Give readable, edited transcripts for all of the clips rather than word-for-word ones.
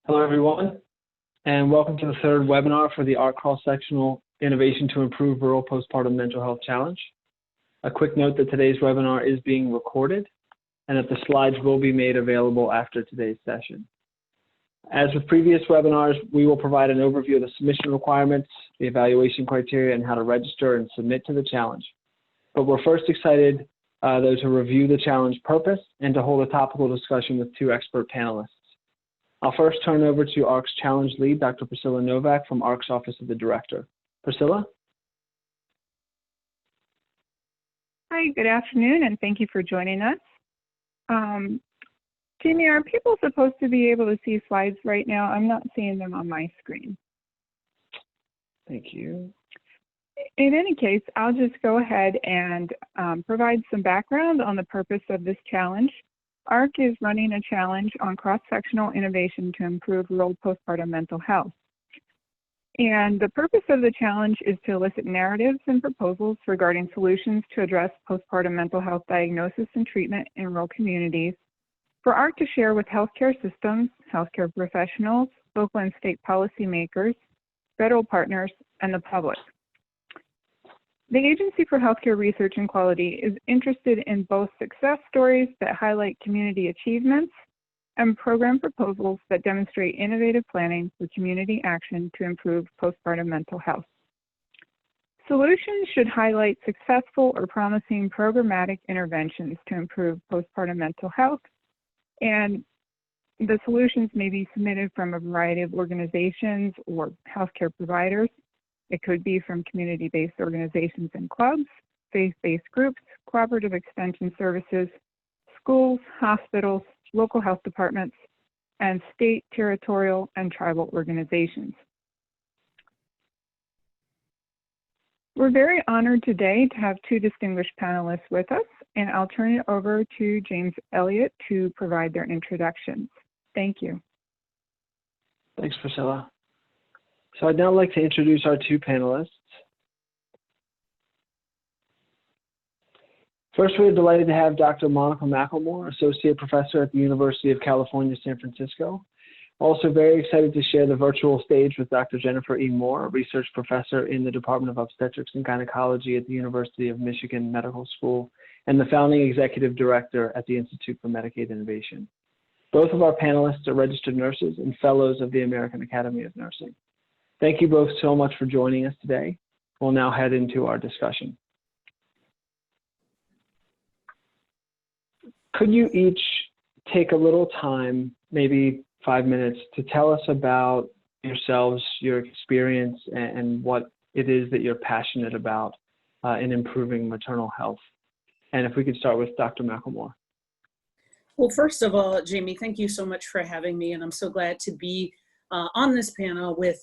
Hello, everyone, and welcome to the third webinar for the AHRQ Cross-Sectional Innovation to Improve Rural Postpartum Mental Health Challenge. A quick note that today's webinar is being recorded and that the slides will be made available after today's session. As with previous webinars, we will provide an overview of the submission requirements, the evaluation criteria, and how to register and submit to the challenge. But we're first excited, though, to review the challenge purpose and to hold a topical discussion with two expert panelists. I'll first turn over to AHRQ's challenge lead, Dr. Priscilla Novak from AHRQ's Office of the Director. Priscilla? Hi, good afternoon, and thank you for joining us. Jamie, are people supposed to be able to see slides right now? I'm not seeing them on my screen. Thank you. In any case, I'll just go ahead and provide some background on the purpose of this challenge. AHRQ is running a challenge on cross-sectional innovation to improve rural postpartum mental health. And the purpose of the challenge is to elicit narratives and proposals regarding solutions to address postpartum mental health diagnosis and treatment in rural communities for AHRQ to share with healthcare systems, healthcare professionals, local and state policymakers, federal partners, and the public. The Agency for Healthcare Research and Quality is interested in both success stories that highlight community achievements and program proposals that demonstrate innovative planning for community action to improve postpartum mental health. Solutions should highlight successful or promising programmatic interventions to improve postpartum mental health, and the solutions may be submitted from a variety of organizations or healthcare providers. It could be from community-based organizations and clubs, faith-based groups, cooperative extension services, schools, hospitals, local health departments, and state, territorial, and tribal organizations. We're very honored today to have two distinguished panelists with us, and I'll turn it over to James Elliott to provide their introductions. Thank you. Thanks, Priscilla. So I'd now like to introduce our two panelists. First, we're delighted to have Dr. Monica McLemore, Associate Professor at the University of California, San Francisco. Also very excited to share the virtual stage with Dr. Jennifer E. Moore, Research Professor in the Department of Obstetrics and Gynecology at the University of Michigan Medical School and the Founding Executive Director at the Institute for Medicaid Innovation. Both of our panelists are registered nurses and fellows of the American Academy of Nursing. Thank you both so much for joining us today. We'll now head into our discussion. Could you each take a little time, maybe 5 minutes, to tell us about yourselves, your experience, and what it is that you're passionate about in improving maternal health? And if we could start with Dr. McLemore. Well, first of all, Jamie, thank you so much for having me, and I'm so glad to be on this panel with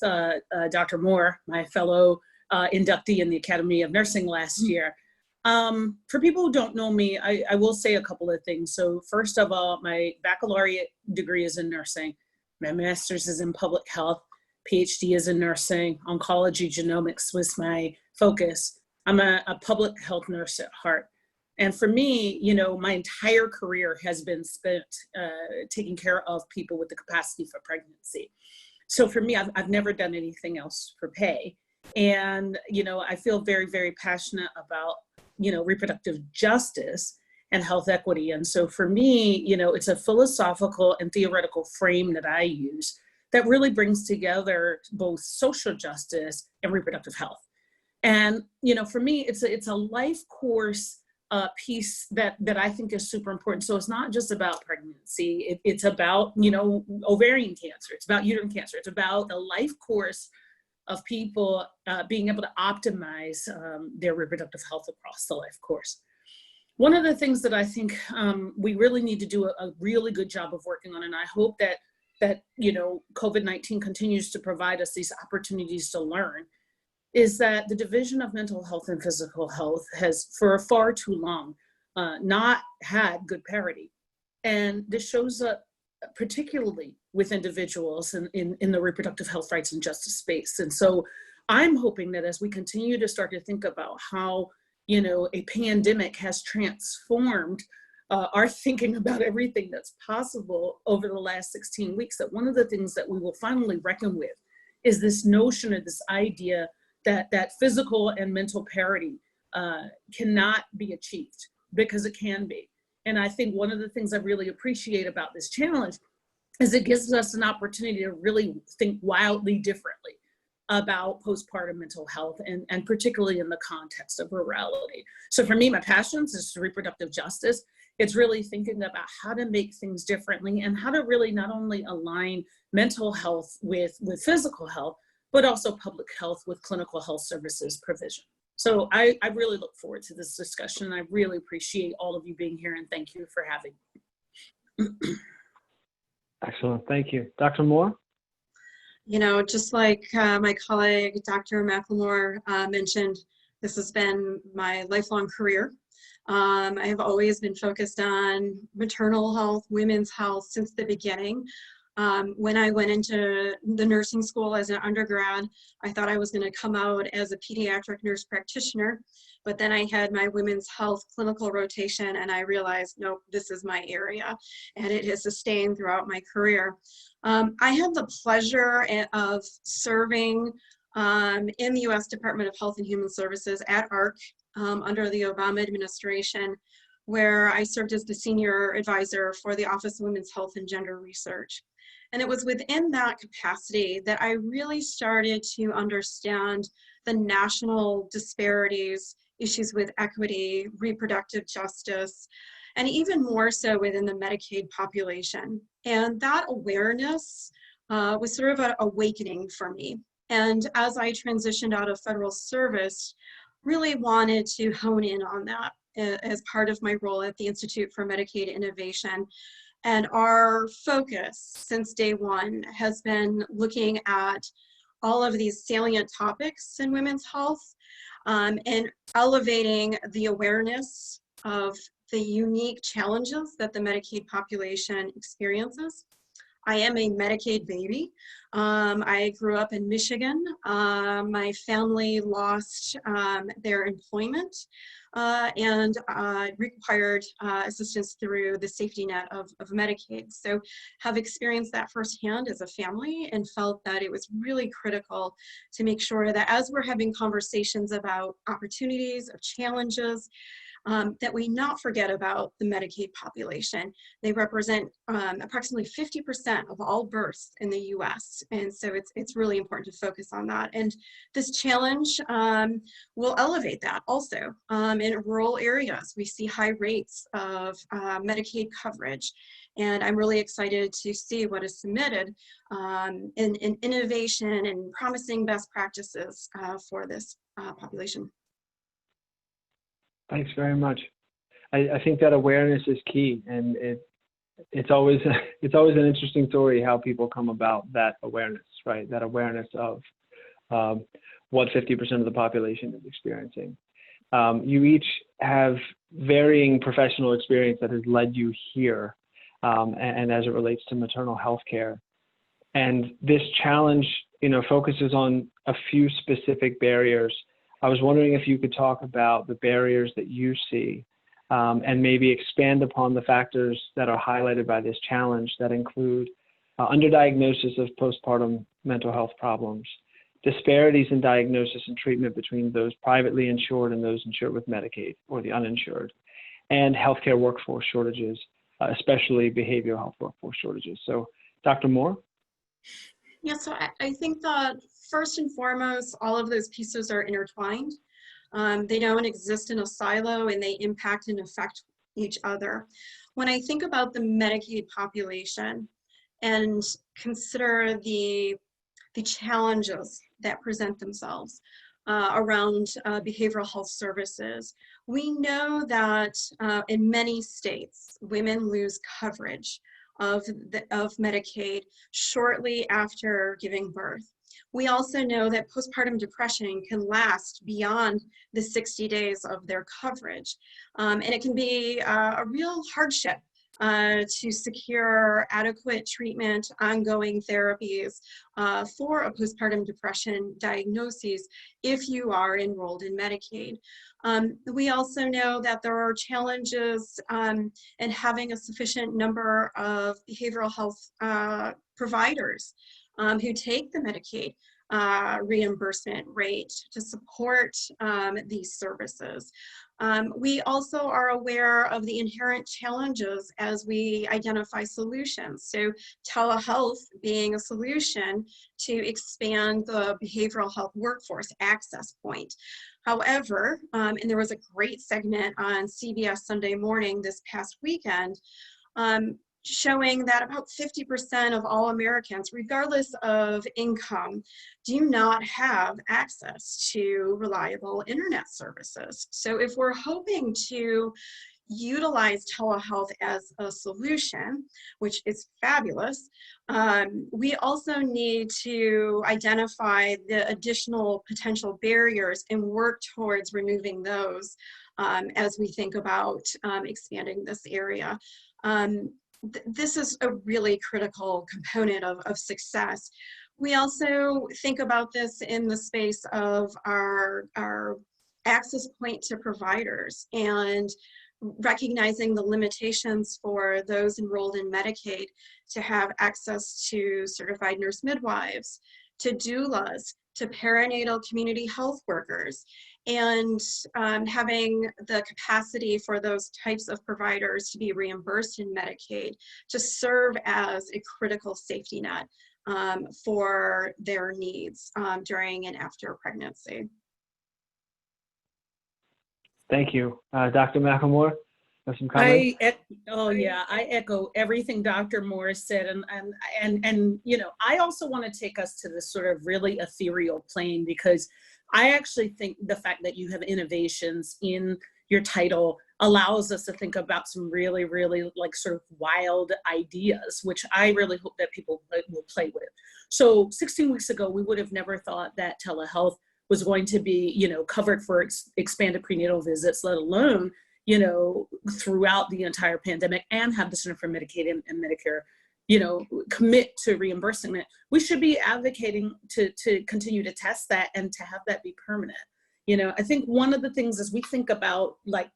Dr. Moore, my fellow inductee in the Academy of Nursing last year. For people who don't know me, I will say a couple of things. So first of all, my baccalaureate degree is in nursing. My master's is in public health. PhD is in nursing. Oncology genomics was my focus. I'm a public health nurse at heart. And for me, you know, my entire career has been spent taking care of people with the capacity for pregnancy. So for me, I've never done anything else for pay. And, you know, I feel very, very passionate about, you know, reproductive justice and health equity. And so for me, you know, it's a philosophical and theoretical frame that I use that really brings together both social justice and reproductive health. And, you know, for me, it's a life course piece that I think is super important. So it's not just about pregnancy. It's about, you know, ovarian cancer. It's about uterine cancer. It's about a life course of people being able to optimize their reproductive health across the life course. One of the things that I think we really need to do a really good job of working on, and I hope that you know, COVID-19 continues to provide us these opportunities to learn, is that the Division of Mental Health and Physical Health has, for far too long, not had good parity. And this shows up particularly with individuals in the reproductive health rights and justice space. And so I'm hoping that as we continue to start to think about how, you know, a pandemic has transformed are thinking about everything that's possible over the last 16 weeks, that one of the things that we will finally reckon with is this notion or this idea that physical and mental parity cannot be achieved, because it can be. And I think one of the things I really appreciate about this challenge is it gives us an opportunity to really think wildly differently about postpartum mental health, and particularly in the context of rurality. So for me, my passions is reproductive justice. It's really thinking about how to make things differently and how to really not only align mental health with physical health, but also public health with clinical health services provision. So I really look forward to this discussion. I really appreciate all of you being here, and thank you for having me. Excellent, thank you. Dr. Moore? You know, just like my colleague, Dr. McLemore mentioned, this has been my lifelong career. I have always been focused on maternal health, women's health since the beginning. When I went into the nursing school as an undergrad, I thought I was going to come out as a pediatric nurse practitioner, but then I had my women's health clinical rotation and I realized, nope, this is my area, and it has sustained throughout my career. I had the pleasure of serving in the U.S. Department of Health and Human Services at AHRQ under the Obama administration, where I served as the senior advisor for the Office of Women's Health and Gender Research. And it was within that capacity that I really started to understand the national disparities, issues with equity, reproductive justice, and even more so within the Medicaid population. And that awareness was sort of an awakening for me. And as I transitioned out of federal service, really wanted to hone in on that as part of my role at the Institute for Medicaid Innovation. And our focus since day one has been looking at all of these salient topics in women's health and elevating the awareness of the unique challenges that the Medicaid population experiences. I am a Medicaid baby. I grew up in Michigan. My family lost their employment and required assistance through the safety net of Medicaid. So have experienced that firsthand as a family and felt that it was really critical to make sure that as we're having conversations about opportunities, of challenges, that we not forget about the Medicaid population. They represent approximately 50% of all births in the US. And so it's really important to focus on that. And this challenge will elevate that also. In rural areas, we see high rates of Medicaid coverage. And I'm really excited to see what is submitted in innovation and promising best practices for this population. Thanks very much. I think that awareness is key, and it's always an interesting story how people come about that awareness, right? That awareness of what 50% of the population is experiencing. You each have varying professional experience that has led you here, and as it relates to maternal health care. And this challenge, focuses on a few specific barriers. I was wondering if you could talk about the barriers that you see and maybe expand upon the factors that are highlighted by this challenge that include underdiagnosis of postpartum mental health problems, disparities in diagnosis and treatment between those privately insured and those insured with Medicaid or the uninsured, and healthcare workforce shortages, especially behavioral health workforce shortages. So, Dr. Moore? Yeah, so I think that first and foremost, all of those pieces are intertwined. They don't exist in a silo and they impact and affect each other. When I think about the Medicaid population and consider the challenges that present themselves around behavioral health services, we know that in many states, women lose coverage of Medicaid shortly after giving birth. We also know that postpartum depression can last beyond the 60 days of their coverage. And it can be a real hardship to secure adequate treatment, ongoing therapies for a postpartum depression diagnosis if you are enrolled in Medicaid. We also know that there are challenges in having a sufficient number of behavioral health providers who take the Medicaid reimbursement rate to support these services. We also are aware of the inherent challenges as we identify solutions. So telehealth being a solution to expand the behavioral health workforce access point. However, and there was a great segment on CBS Sunday Morning this past weekend showing that about 50% of all Americans, regardless of income, do not have access to reliable internet services. So if we're hoping to utilize telehealth as a solution, which is fabulous, we also need to identify the additional potential barriers and work towards removing those as we think about expanding this area. This is a really critical component of success. We also think about this in the space of our access point to providers and recognizing the limitations for those enrolled in Medicaid to have access to certified nurse midwives, to doulas, to perinatal community health workers, and having the capacity for those types of providers to be reimbursed in Medicaid to serve as a critical safety net for their needs during and after pregnancy. Thank you. Dr. McLemore, have some comments? I echo everything Dr. Moore said. And you know, I also want to take us to this sort of really ethereal plane, because I actually think the fact that you have innovations in your title allows us to think about some really, really like sort of wild ideas, which I really hope that people will play with. So 16 weeks ago, we would have never thought that telehealth was going to be, you know, covered for expanded prenatal visits, let alone, you know, throughout the entire pandemic, and have the Center for Medicaid and Medicare, you know, commit to reimbursing it. We should be advocating to continue to test that and to have that be permanent. You know, I think one of the things as we think about, like,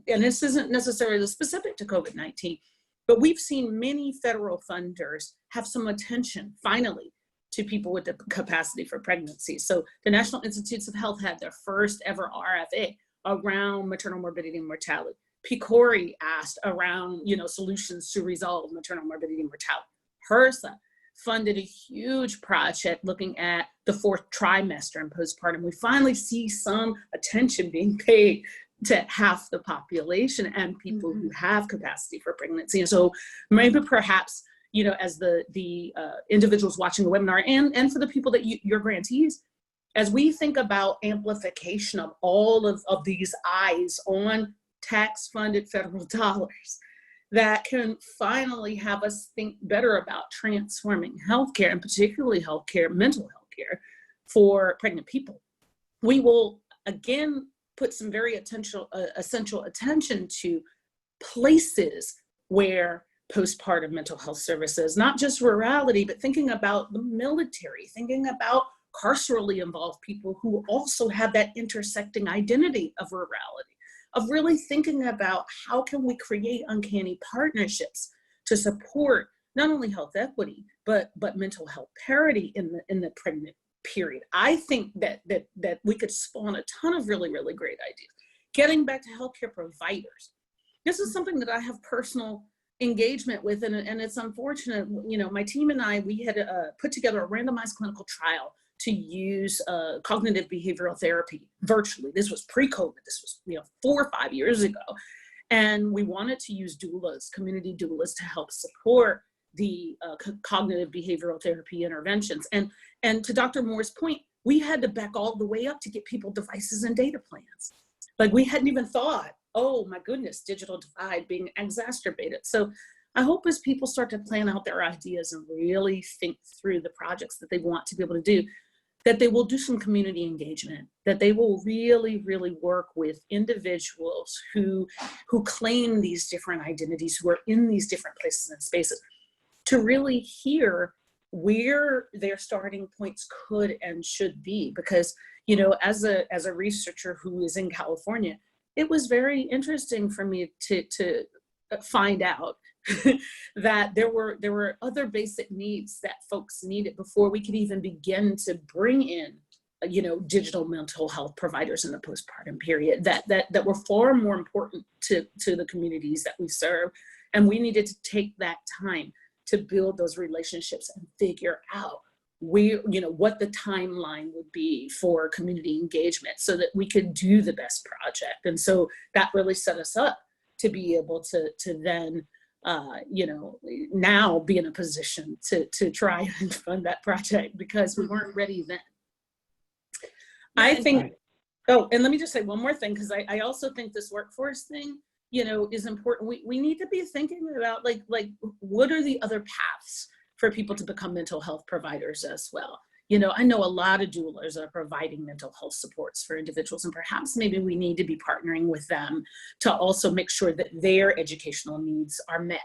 and this isn't necessarily specific to COVID-19, but we've seen many federal funders have some attention, finally, to people with the capacity for pregnancy. So the National Institutes of Health had their first ever RFA around maternal morbidity and mortality. PCORI asked around, you know, solutions to resolve maternal morbidity and mortality. HRSA funded a huge project looking at the 4th trimester and postpartum. We finally see some attention being paid to half the population and people who have capacity for pregnancy. And so maybe perhaps, you know, as the individuals watching the webinar and for the people that your grantees, as we think about amplification of all of these eyes on tax-funded federal dollars, that can finally have us think better about transforming healthcare, and particularly healthcare, mental health care for pregnant people. We will again put some very essential attention to places where postpartum mental health services, not just rurality, but thinking about the military, thinking about carcerally involved people who also have that intersecting identity of rurality, of really thinking about how can we create uncanny partnerships to support not only health equity, but mental health parity in the pregnant period. I think that we could spawn a ton of really, really great ideas. Getting back to healthcare providers, this is something that I have personal engagement with, and it's unfortunate. You know, my team and I, we had put together a randomized clinical trial to use cognitive behavioral therapy virtually. This was pre-COVID. This was, you know, 4 or 5 years ago. And we wanted to use doulas, community doulas, to help support the cognitive behavioral therapy interventions. And to Dr. Moore's point, we had to back all the way up to get people devices and data plans. Like, we hadn't even thought, oh my goodness, digital divide being exacerbated. So I hope as people start to plan out their ideas and really think through the projects that they want to be able to do, that they will do some community engagement, that they will really, really work with individuals who claim these different identities, who are in these different places and spaces, to really hear where their starting points could and should be. Because, you know, as a researcher who is in California, it was very interesting for me to find out that there were other basic needs that folks needed before we could even begin to bring in, you know, digital mental health providers in the postpartum period that were far more important to the communities that we serve. And we needed to take that time to build those relationships and figure out you know, what the timeline would be for community engagement so that we could do the best project. And so that really set us up to be able to then, you know, now be in a position to try and fund that project, because we weren't ready then. I think, oh, and let me just say one more thing, because I also think this workforce thing, you know, is important. We need to be thinking about like what are the other paths for people to become mental health providers as well. You know, I know a lot of doulas are providing mental health supports for individuals, and perhaps maybe we need to be partnering with them to also make sure that their educational needs are met,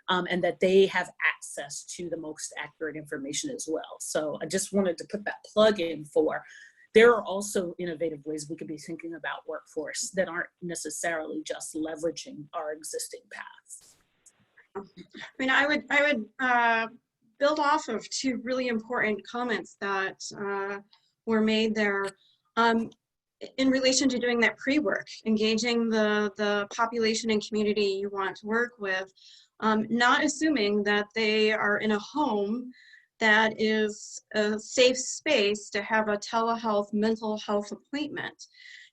and that they have access to the most accurate information as well. So I just wanted to put that plug in for, there are also innovative ways we could be thinking about workforce that aren't necessarily just leveraging our existing paths. I mean, I would build off of two really important comments that were made there in relation to doing that pre-work, engaging the population and community you want to work with, not assuming that they are in a home that is a safe space to have a telehealth mental health appointment,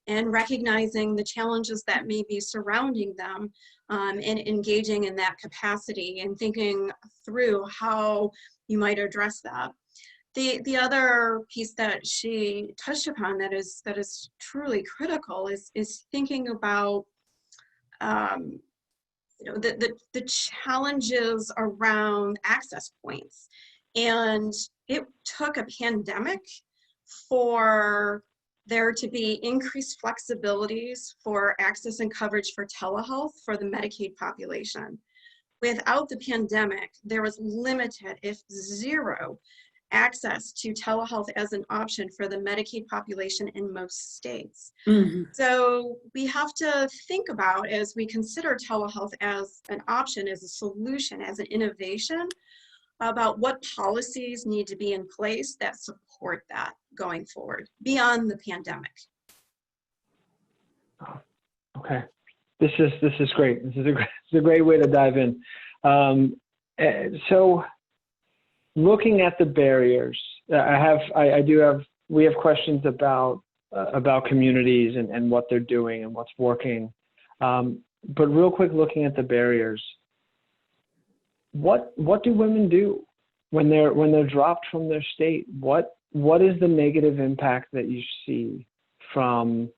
and recognizing the challenges that may be surrounding them, and engaging in that capacity and thinking through how you might address that. The other piece that she touched upon that is truly critical is thinking about you know, the challenges around access points. And it took a pandemic for there to be increased flexibilities for access and coverage for telehealth for the Medicaid population. Without the pandemic, there was limited, if zero, access to telehealth as an option for the Medicaid population in most states. Mm-hmm. So we have to think about, as we consider telehealth as an option, as a solution, as an innovation, about what policies need to be in place that support that going forward beyond the pandemic. Okay, this is great. This is a great way to dive in. So, looking at the barriers, we have questions about communities and what they're doing and what's working. But real quick, looking at the barriers, what do women do when they're dropped from their state? What is the negative impact that you see from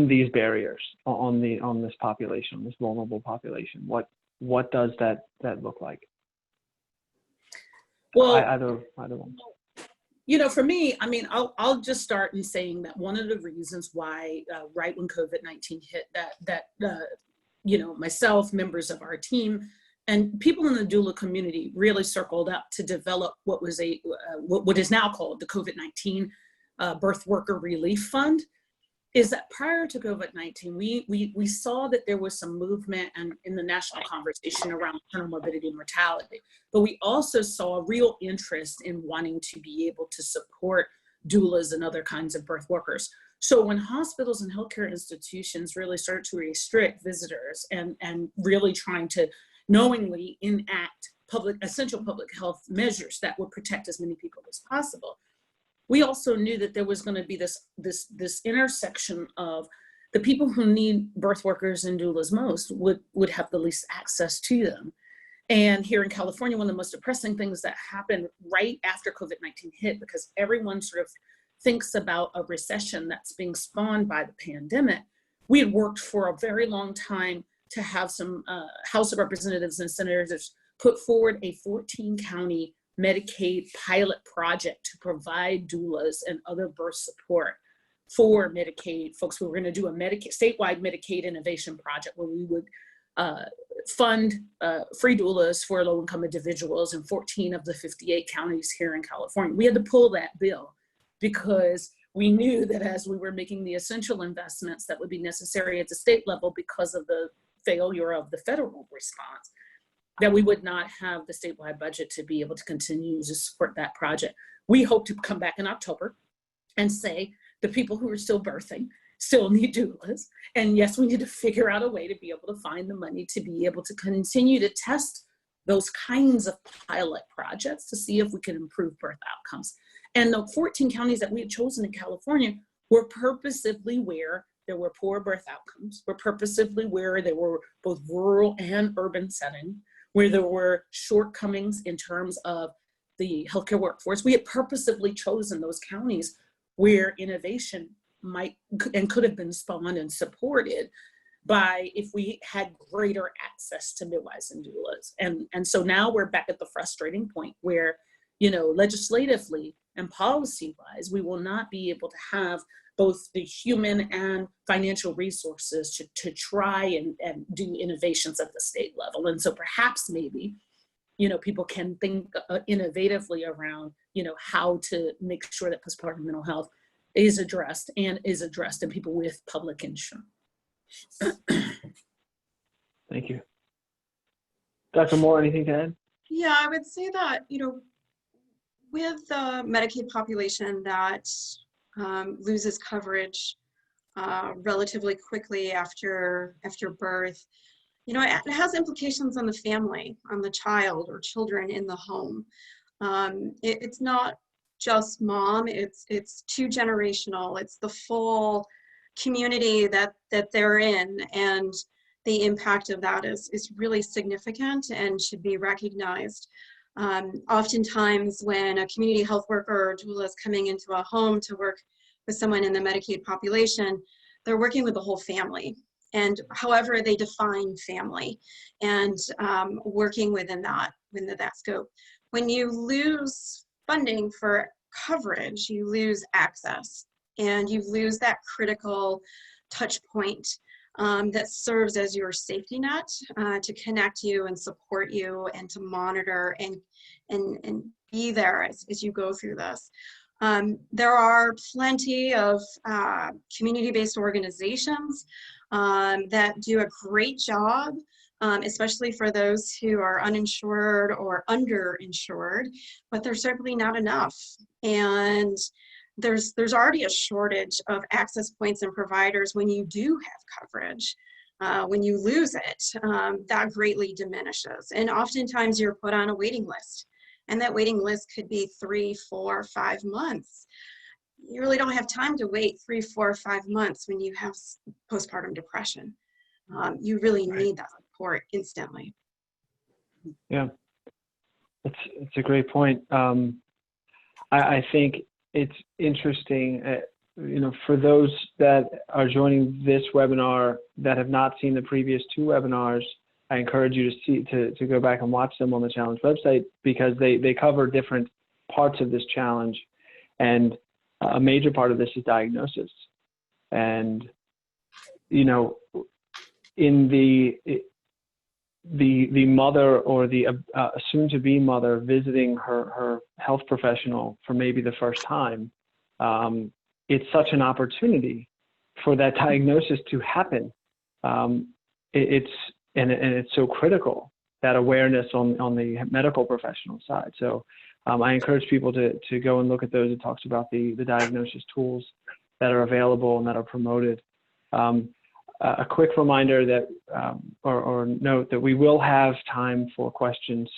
these barriers on this population, this vulnerable population? What does that look like? Well, either one. You know, for me, I mean, I'll just start in saying that one of the reasons why right when COVID-19 hit, that you know, myself, members of our team, and people in the doula community really circled up to develop what was what is now called the COVID-19 Birth Worker Relief Fund, is that prior to COVID-19, we saw that there was some movement and in the national conversation around maternal morbidity and mortality, but we also saw a real interest in wanting to be able to support doulas and other kinds of birth workers. So when hospitals and healthcare institutions really started to restrict visitors and really trying to knowingly enact essential public health measures that would protect as many people as possible, we also knew that there was going to be this intersection of the people who need birth workers and doulas most would have the least access to them. And here in California, one of the most depressing things that happened right after COVID-19 hit, because everyone sort of thinks about a recession that's being spawned by the pandemic, we had worked for a very long time to have some House of Representatives and senators put forward a 14-county Medicaid pilot project to provide doulas and other birth support for Medicaid folks. We were going to do a statewide Medicaid innovation project where we would fund free doulas for low-income individuals in 14 of the 58 counties here in California. We had to pull that bill because we knew that as we were making the essential investments that would be necessary at the state level because of the failure of the federal response, that we would not have the statewide budget to be able to continue to support that project. We hope to come back in October and say the people who are still birthing still need doulas. And yes, we need to figure out a way to be able to find the money to be able to continue to test those kinds of pilot projects to see if we can improve birth outcomes. And the 14 counties that we had chosen in California were purposively where there were poor birth outcomes, were purposively where there were both rural and urban setting, where there were shortcomings in terms of the healthcare workforce. We had purposively chosen those counties where innovation might and could have been spawned and supported by if we had greater access to midwives and doulas. And so now we're back at the frustrating point where, you know, legislatively and policy-wise, we will not be able to have both the human and financial resources to try and do innovations at the state level. And so perhaps maybe, you know, people can think innovatively around, you know, how to make sure that postpartum mental health is addressed in people with public insurance. Thank you. Dr. Moore, anything to add? Yeah, I would say that, you know, with the Medicaid population that loses coverage relatively quickly after birth, you know, it has implications on the family, on the child or children in the home. It's not just mom, it's two generational, it's the full community that they're in, and the impact of that is really significant and should be recognized. Oftentimes when a community health worker or doula is coming into a home to work with someone in the Medicaid population, they're working with the whole family, and however they define family, and working within that scope. When you lose funding for coverage, you lose access, and you lose that critical touch point that serves as your safety net to connect you and support you and to monitor and be there as you go through this. There are plenty of community-based organizations that do a great job, especially for those who are uninsured or underinsured, but they're certainly not enough. And there's already a shortage of access points and providers when you do have coverage. When you lose it, that greatly diminishes. And oftentimes you're put on a waiting list, and that waiting list could be 3, 4, 5 months. You really don't have time to wait 3, 4, 5 months when you have postpartum depression. You really need that support instantly. Yeah, it's a great point. I think it's interesting, you know, for those that are joining this webinar that have not seen the previous 2 webinars, I encourage you to go back and watch them on the challenge website, because they cover different parts of this challenge, and a major part of this is diagnosis. And, you know, in the mother or the soon-to-be mother visiting her health professional for maybe the first time, it's such an opportunity for that diagnosis to happen. It's so critical, that awareness on the medical professional side. So I encourage people to go and look at those. It talks about the diagnosis tools that are available and that are promoted. A quick reminder that, or note that we will have time for questions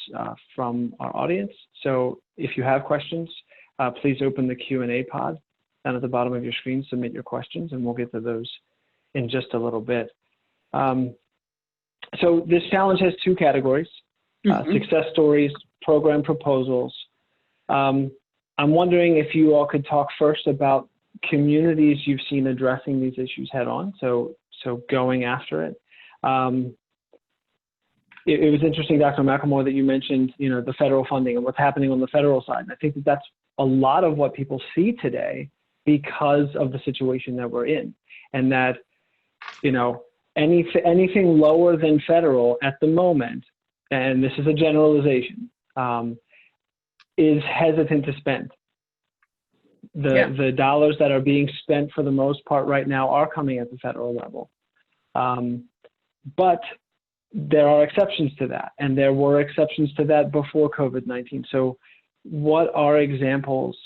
from our audience. So if you have questions, please open the Q&A pod down at the bottom of your screen, submit your questions, and we'll get to those in just a little bit. So this challenge has 2 categories, success stories, program proposals. I'm wondering if you all could talk first about communities you've seen addressing these issues head on, so going after it. It was interesting, Dr. McLemore, that you mentioned, you know, the federal funding and what's happening on the federal side. And I think that that's a lot of what people see today because of the situation that we're in, and that, you know, anything lower than federal at the moment, and this is a generalization, is hesitant to spend. The dollars that are being spent for the most part right now are coming at the federal level. But there are exceptions to that, and there were exceptions to that before COVID-19. So what are examples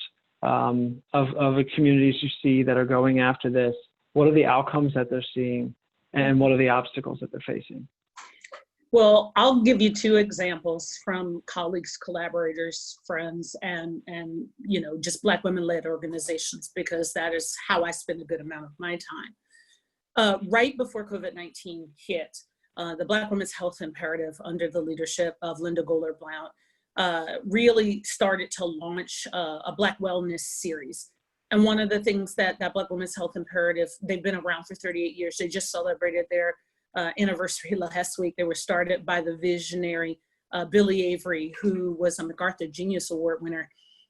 of the communities you see that are going after this? What are the outcomes that they're seeing, and what are the obstacles that they're facing? Well, I'll give you two examples from colleagues, collaborators, friends, and you know, just Black women-led organizations, because that is how I spend a good amount of my time. Right before COVID-19 hit, the Black Women's Health Imperative, under the leadership of Linda Goler-Blount, really started to launch a Black Wellness series. And one of the things that Black Women's Health Imperative, they've been around for 38 years. They just celebrated their anniversary last week. They were started by the visionary Billy Avery, who was a MacArthur Genius Award winner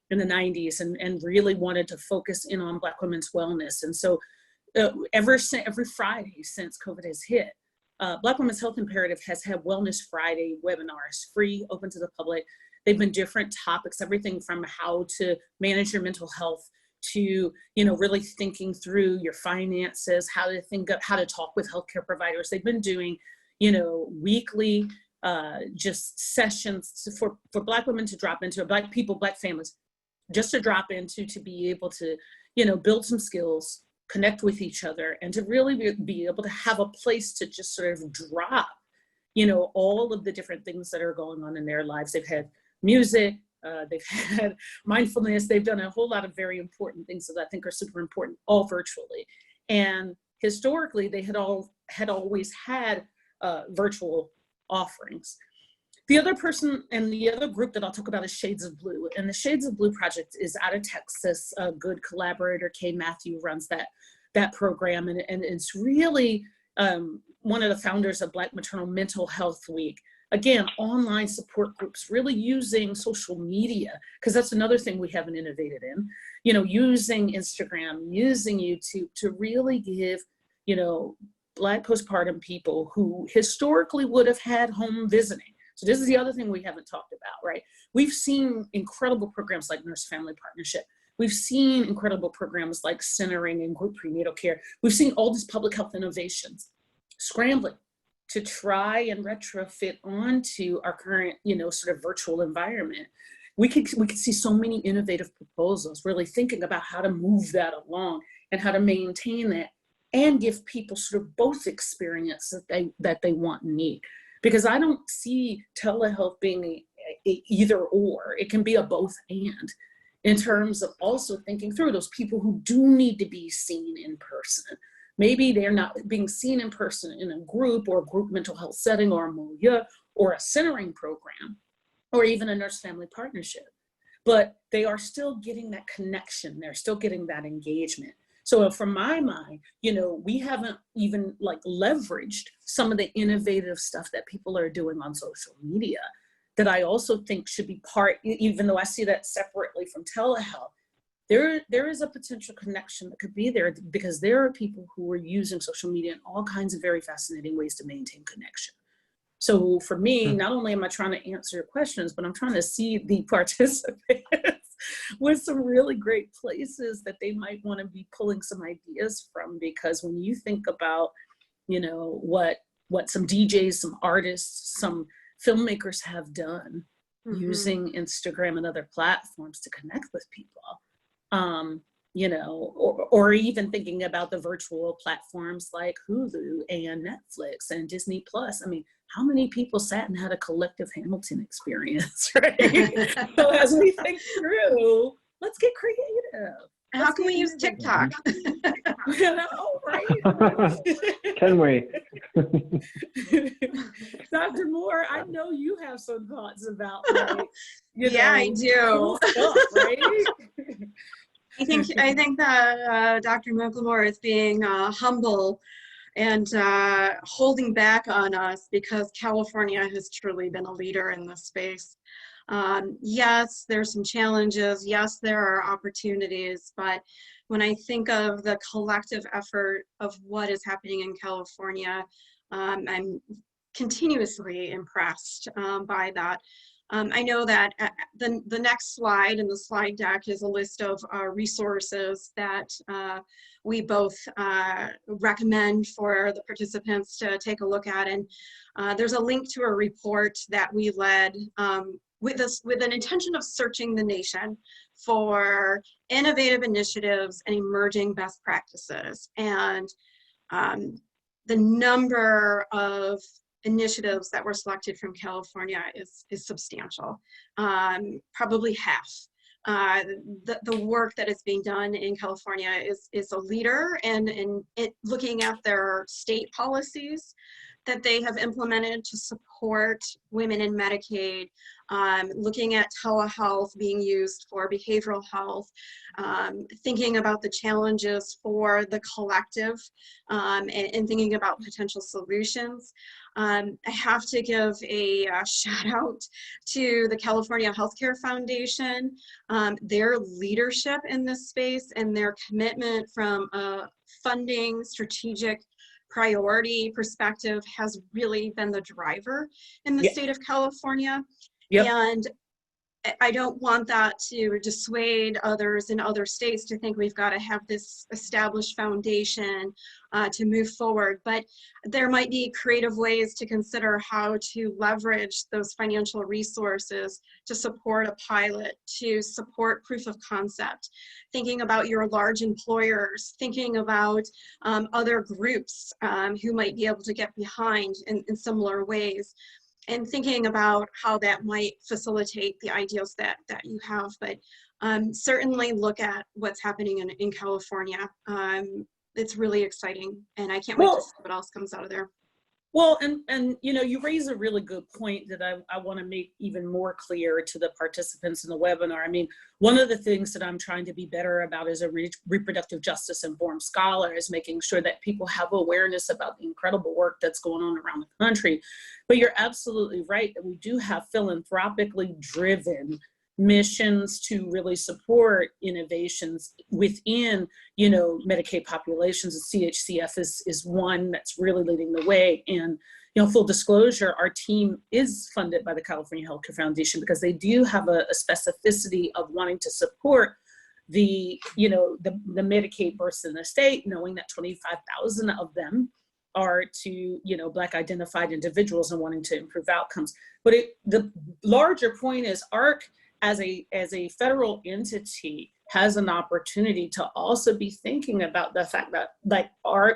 in the 90s, and really wanted to focus in on Black women's wellness. And so every Friday since COVID has hit, Black Women's Health Imperative has had Wellness Friday webinars, free, open to the public. They've been different topics, everything from how to manage your mental health to, you know, really thinking through your finances, how to talk with healthcare providers. They've been doing, you know, weekly just sessions for Black women to drop into, Black people, Black families, just to drop into, to be able to, you know, build some skills, connect with each other, and to really be able to have a place to just sort of drop, you know, all of the different things that are going on in their lives. They've had music, they've had mindfulness, they've done a whole lot of very important things that I think are super important, all virtually. And historically, they had always had virtual offerings. The other person and the other group that I'll talk about is Shades of Blue. And the Shades of Blue project is out of Texas. A good collaborator, Kay Matthew, runs that program. And it's really one of the founders of Black Maternal Mental Health Week. Again, online support groups, really using social media, because that's another thing we haven't innovated in, you know, using Instagram, using YouTube to really give, you know, Black postpartum people who historically would have had home visiting. So this is the other thing we haven't talked about, right? We've seen incredible programs like Nurse Family Partnership. We've seen incredible programs like centering and group prenatal care. We've seen all these public health innovations scrambling to try and retrofit onto our current, you know, sort of virtual environment. We could see so many innovative proposals, really thinking about how to move that along and how to maintain that and give people sort of both experience that they want and need. Because I don't see telehealth being a either or. It can be a both and, in terms of also thinking through those people who do need to be seen in person. Maybe they're not being seen in person in a group or a group mental health setting or a milieu or a centering program or even a nurse family partnership, but they are still getting that connection. They're still getting that engagement. So from my mind, you know, we haven't even like leveraged some of the innovative stuff that people are doing on social media that I also think should be part, even though I see that separately from telehealth. There is a potential connection that could be there, because there are people who are using social media in all kinds of very fascinating ways to maintain connection. So for me, not only am I trying to answer your questions, but I'm trying to see the participants with some really great places that they might want to be pulling some ideas from. Because when you think about, you know, what some DJs, some artists, some filmmakers have done using Instagram and other platforms to connect with people, you know, or even thinking about the virtual platforms like Hulu and Netflix and Disney Plus. I mean, how many people sat and had a collective Hamilton experience, right? So as we think through, let's get creative. How can we use TikTok? You know, right? Can we? Dr. Moore, I know you have some thoughts about, like, you know, I do. Cool stuff, right? I think that Dr. McLemore is being humble and holding back on us, because California has truly been a leader in this space. Yes, there's some challenges. Yes, there are opportunities. But when I think of the collective effort of what is happening in California, I'm continuously impressed by that. I know that the next slide in the slide deck is a list of resources that we both recommend for the participants to take a look at. And there's a link to a report that we led with an intention of searching the nation for innovative initiatives and emerging best practices. And the number of initiatives that were selected from California is substantial, probably half. The work that is being done in California is a leader, and looking at their state policies that they have implemented to support women in Medicaid, looking at telehealth being used for behavioral health, thinking about the challenges for the collective, and thinking about potential solutions. I have to give a shout out to the California Healthcare Foundation, their leadership in this space and their commitment from a funding strategic priority perspective has really been the driver in the state of California. And I don't want that to dissuade others in other states to think we've got to have this established foundation to move forward. But there might be creative ways to consider how to leverage those financial resources to support a pilot, to support proof of concept, thinking about your large employers, thinking about other groups who might be able to get behind in similar ways, and thinking about how that might facilitate the ideals that you have. But certainly look at what's happening in California. It's really exciting, and I can't wait to see what else comes out of there. Well, and you know, you raise a really good point that I want to make even more clear to the participants in the webinar. I mean, one of the things that I'm trying to be better about as a reproductive justice informed scholar is making sure that people have awareness about the incredible work that's going on around the country. But you're absolutely right that we do have philanthropically driven missions to really support innovations within, you know, Medicaid populations. The CHCF is one that's really leading the way. And, you know, full disclosure, our team is funded by the California Healthcare Foundation because they do have a specificity of wanting to support the, you know, the Medicaid births in the state, knowing that 25,000 of them are to, you know, Black identified individuals and wanting to improve outcomes. But the larger point is AHRQ as a federal entity has an opportunity to also be thinking about the fact that, like,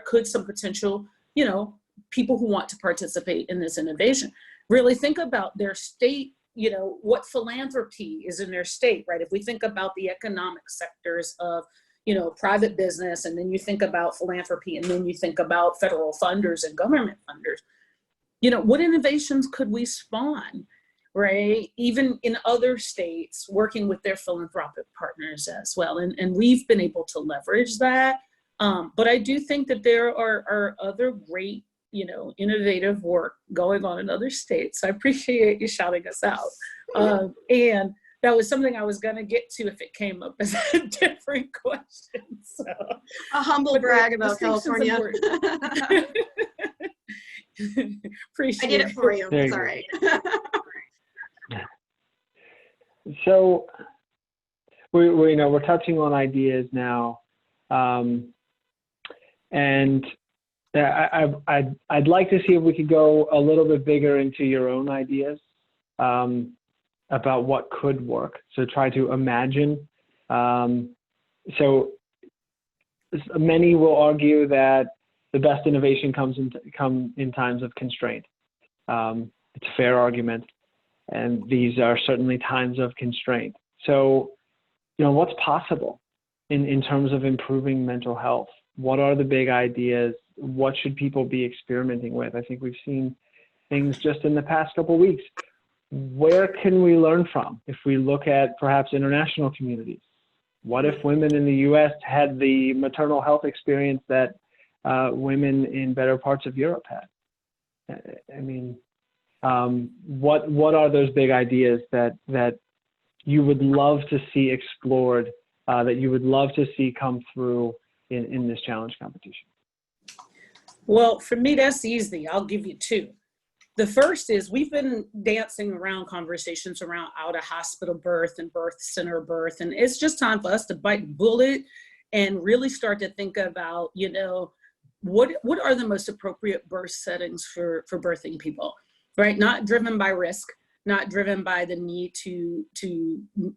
could some potential, you know, people who want to participate in this innovation really think about their state, you know, what philanthropy is in their state, right? If we think about the economic sectors of, you know, private business, and then you think about philanthropy, and then you think about federal funders and government funders, you know, what innovations could we spawn, right? Even in other states, working with their philanthropic partners as well. And we've been able to leverage that. But I do think that there are other great, you know, innovative work going on in other states. I appreciate you shouting us out. And that was something I was going to get to if it came up as a different question. So, a humble brag about California. Appreciate I did it for you. It's all right. So we you know, we're touching on ideas now, and I'd like to see if we could go a little bit bigger into your own ideas about what could work. So try to imagine. So many will argue that the best innovation come in times of constraint. It's a fair argument. And these are certainly times of constraint. So, you know, what's possible in terms of improving mental health? What are the big ideas? What should people be experimenting with? I think we've seen things just in the past couple of weeks. Where can we learn from if we look at perhaps international communities? What if women in the US had the maternal health experience that women in better parts of Europe had? I mean, what are those big ideas that you would love to see explored, that you would love to see come through in this challenge competition? Well, for me, that's easy. I'll give you two. The first is we've been dancing around conversations around out of hospital birth and birth center birth. And it's just time for us to bite the bullet and really start to think about, you know, what are the most appropriate birth settings for birthing people, right? Not driven by risk, not driven by the need to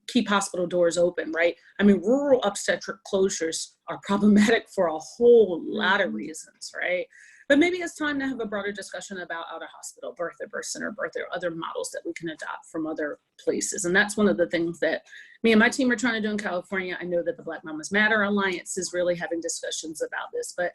keep hospital doors open, right? I mean, rural obstetric closures are problematic for a whole lot of reasons, right? But maybe it's time to have a broader discussion about out of hospital birth or birth center birth or other models that we can adopt from other places. And that's one of the things that me and my team are trying to do in California. I know that the Black Mamas Matter Alliance is really having discussions about this, but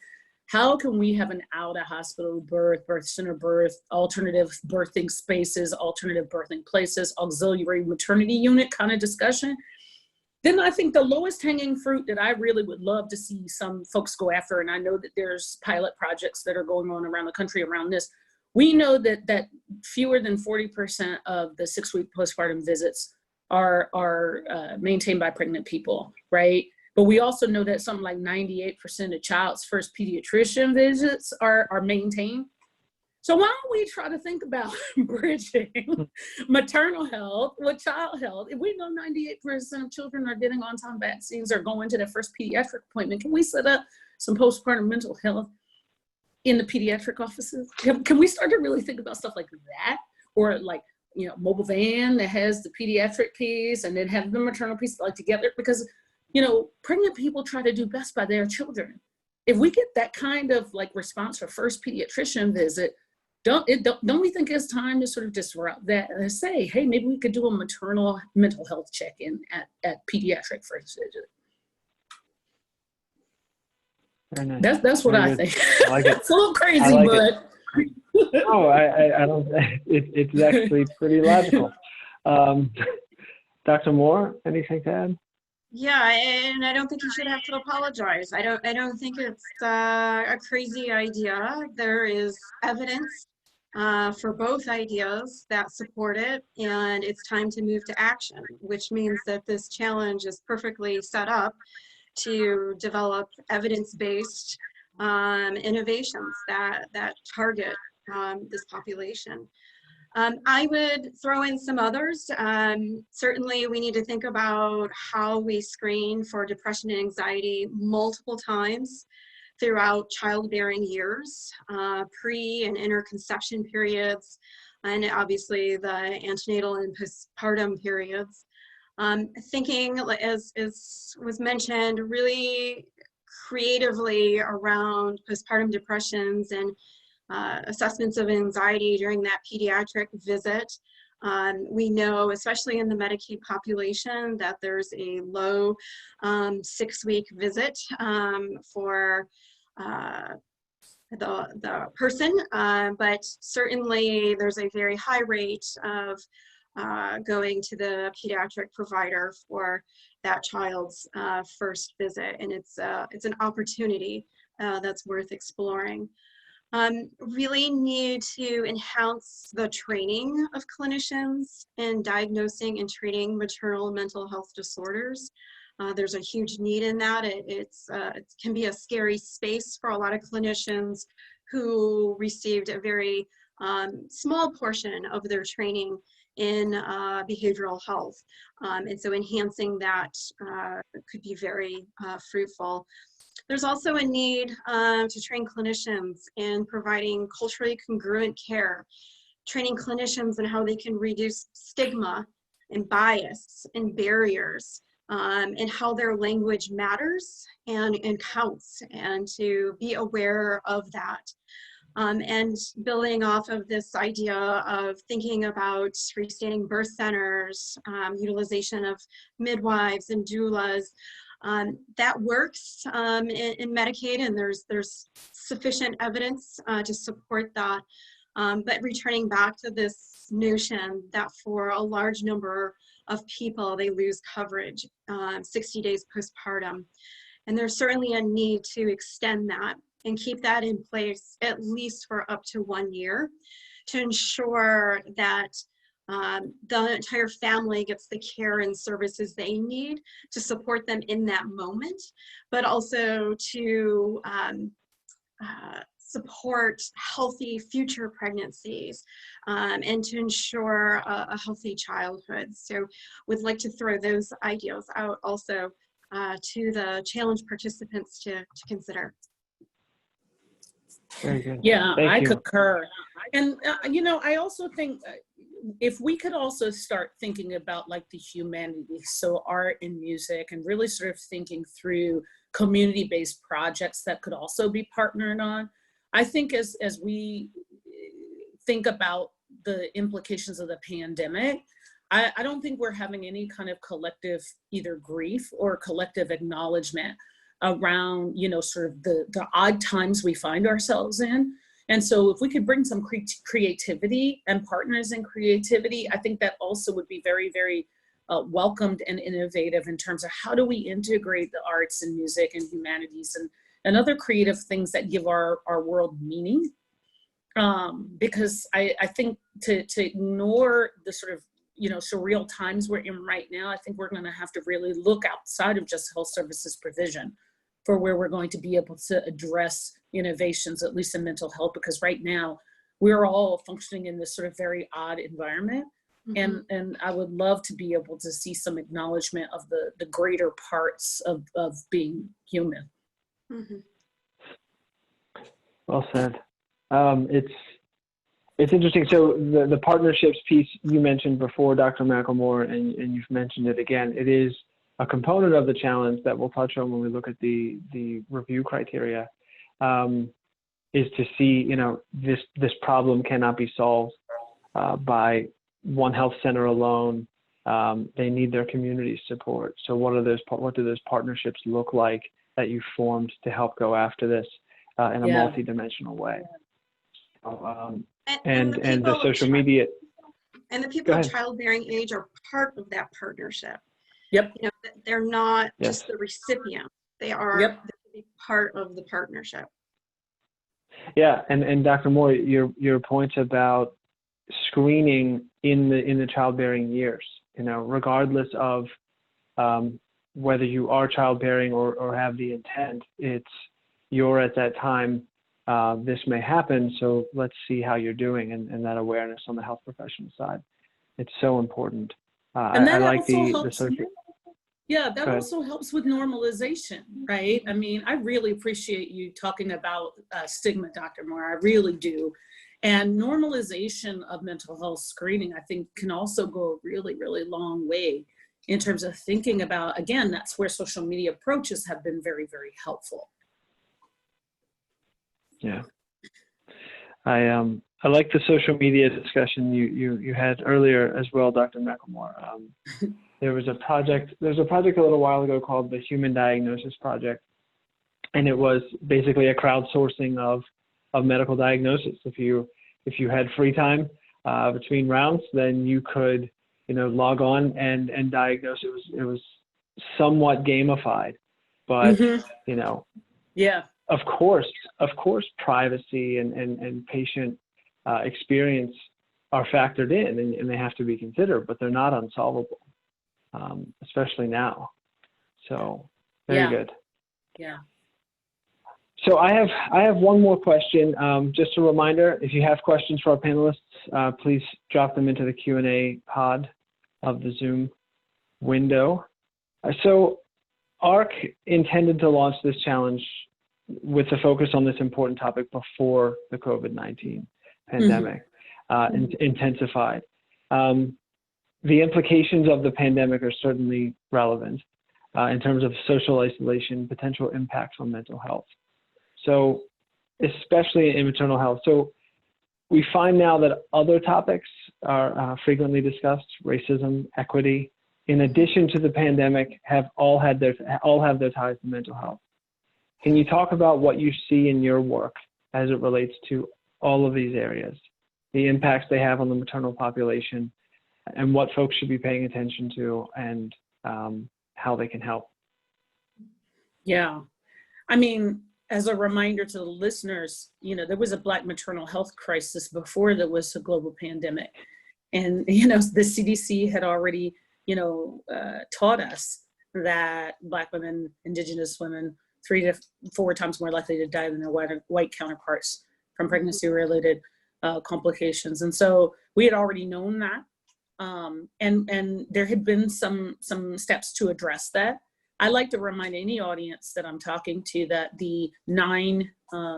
how can we have an out of hospital birth, birth center birth, alternative birthing spaces, alternative birthing places, auxiliary maternity unit kind of discussion? Then I think the lowest hanging fruit that I really would love to see some folks go after, and I know that there's pilot projects that are going on around the country around this. We know that fewer than 40% of the 6-week postpartum visits are maintained by pregnant people, right? But we also know that something like 98% of child's first pediatrician visits are maintained. So why don't we try to think about bridging maternal health with child health? If we know 98% of children are getting on-time vaccines or going to their first pediatric appointment, can we set up some postpartum mental health in the pediatric offices? Can we start to really think about stuff like that? Or like, you know, mobile van that has the pediatric piece and then have the maternal piece like together? Because, you know, pregnant people try to do best by their children. If we get that kind of like response for first pediatrician visit, don't we think it's time to sort of disrupt that and say, hey, maybe we could do a maternal mental health check-in at pediatric first visit? Very nice. That's what I think. I like it. It's a little crazy, like but no, I don't. It's actually pretty logical. Dr. Moore, anything to add? Yeah, and I don't think you should have to apologize. I don't think it's a crazy idea. There is evidence for both ideas that support it, and it's time to move to action, which means that this challenge is perfectly set up to develop evidence-based innovations that target this population. I would throw in some others. Certainly we need to think about how we screen for depression and anxiety multiple times throughout childbearing years, pre and interconception periods, and obviously the antenatal and postpartum periods. Thinking, as was mentioned, really creatively around postpartum depressions and assessments of anxiety during that pediatric visit. We know, especially in the Medicaid population, that there's a low 6-week visit for the person, but certainly there's a very high rate of going to the pediatric provider for that child's first visit, and it's an opportunity that's worth exploring. Really need to enhance the training of clinicians in diagnosing and treating maternal mental health disorders. There's a huge need in that. It can be a scary space for a lot of clinicians who received a very small portion of their training in behavioral health. And so enhancing that could be very fruitful. There's also a need to train clinicians in providing culturally congruent care, training clinicians in how they can reduce stigma and bias and barriers, and how their language matters and counts, and to be aware of that. And building off of this idea of thinking about freestanding birth centers, utilization of midwives and doulas, that works in Medicaid, and there's sufficient evidence to support that. But returning back to this notion that for a large number of people, they lose coverage 60 days postpartum. And there's certainly a need to extend that and keep that in place at least for up to 1 year to ensure that the entire family gets the care and services they need to support them in that moment, but also to support healthy future pregnancies and to ensure a healthy childhood. So would like to throw those ideas out also to the challenge participants to consider. Very good. Yeah, Thank I you. concur. And, you know, I also think if we could also start thinking about like the humanities, so art and music, and really sort of thinking through community-based projects that could also be partnered on. I think as we think about the implications of the pandemic, I don't think we're having any kind of collective either grief or collective acknowledgement around, you know, sort of the odd times we find ourselves in. And so if we could bring some creativity and partners in creativity, I think that also would be very, very welcomed and innovative in terms of how do we integrate the arts and music and humanities and other creative things that give our world meaning. Because I think to ignore the sort of, you know, surreal times we're in right now, I think we're going to have to really look outside of just health services provision for where we're going to be able to address innovations, at least in mental health, because right now we're all functioning in this sort of very odd environment. Mm-hmm. And I would love to be able to see some acknowledgement of the greater parts of being human. Mm-hmm. Well said. It's interesting. So the partnerships piece you mentioned before, Dr. McLemore, and you've mentioned it again, it is a component of the challenge that we'll touch on when we look at the review criteria, is to see, you know, this problem cannot be solved by one health center alone. They need their community support. So what do those partnerships look like that you formed to help go after this in a multidimensional way? And the social media. And the people of childbearing age are part of that partnership. Yep. You know, they're not just the recipient. They are part of the partnership. Yeah, and Dr. Moore, your points about screening in the childbearing years, you know, regardless of whether you are childbearing or have the intent, you're at that time. This may happen, so let's see how you're doing, and that awareness on the health professional side. It's so important. And that I like also the helps. That also helps with normalization, right? I mean, I really appreciate you talking about stigma, Dr. Moore. I really do. And normalization of mental health screening, I think, can also go a really, really long way in terms of thinking about, again, that's where social media approaches have been very, very helpful. Yeah, I like the social media discussion you had earlier as well, Dr. McLemore. There's a project a little while ago called the Human Diagnosis Project, and it was basically a crowdsourcing of medical diagnosis. If you had free time between rounds, then you could, you know, log on and diagnose. It was somewhat gamified, but you know. Yeah. Of course, privacy and patient experience are factored in, and they have to be considered, but they're not unsolvable, especially now. So very good. Yeah. So I have one more question. Just a reminder, if you have questions for our panelists, please drop them into the Q&A pod of the Zoom window. So AHRQ intended to launch this challenge with the focus on this important topic before the COVID-19 pandemic intensified. The implications of the pandemic are certainly relevant in terms of social isolation, potential impacts on mental health. So especially in maternal health. So we find now that other topics are frequently discussed, racism, equity, in addition to the pandemic, all have their ties to mental health. Can you talk about what you see in your work as it relates to all of these areas, the impacts they have on the maternal population, and what folks should be paying attention to, and how they can help? Yeah. I mean, as a reminder to the listeners, you know, there was a Black maternal health crisis before there was a global pandemic. And, you know, the CDC had already, you know, taught us that Black women, Indigenous women, 3 to 4 times more likely to die than their white counterparts from pregnancy-related complications. And so we had already known that, and there had been some steps to address that. I like to remind any audience that I'm talking to that the 9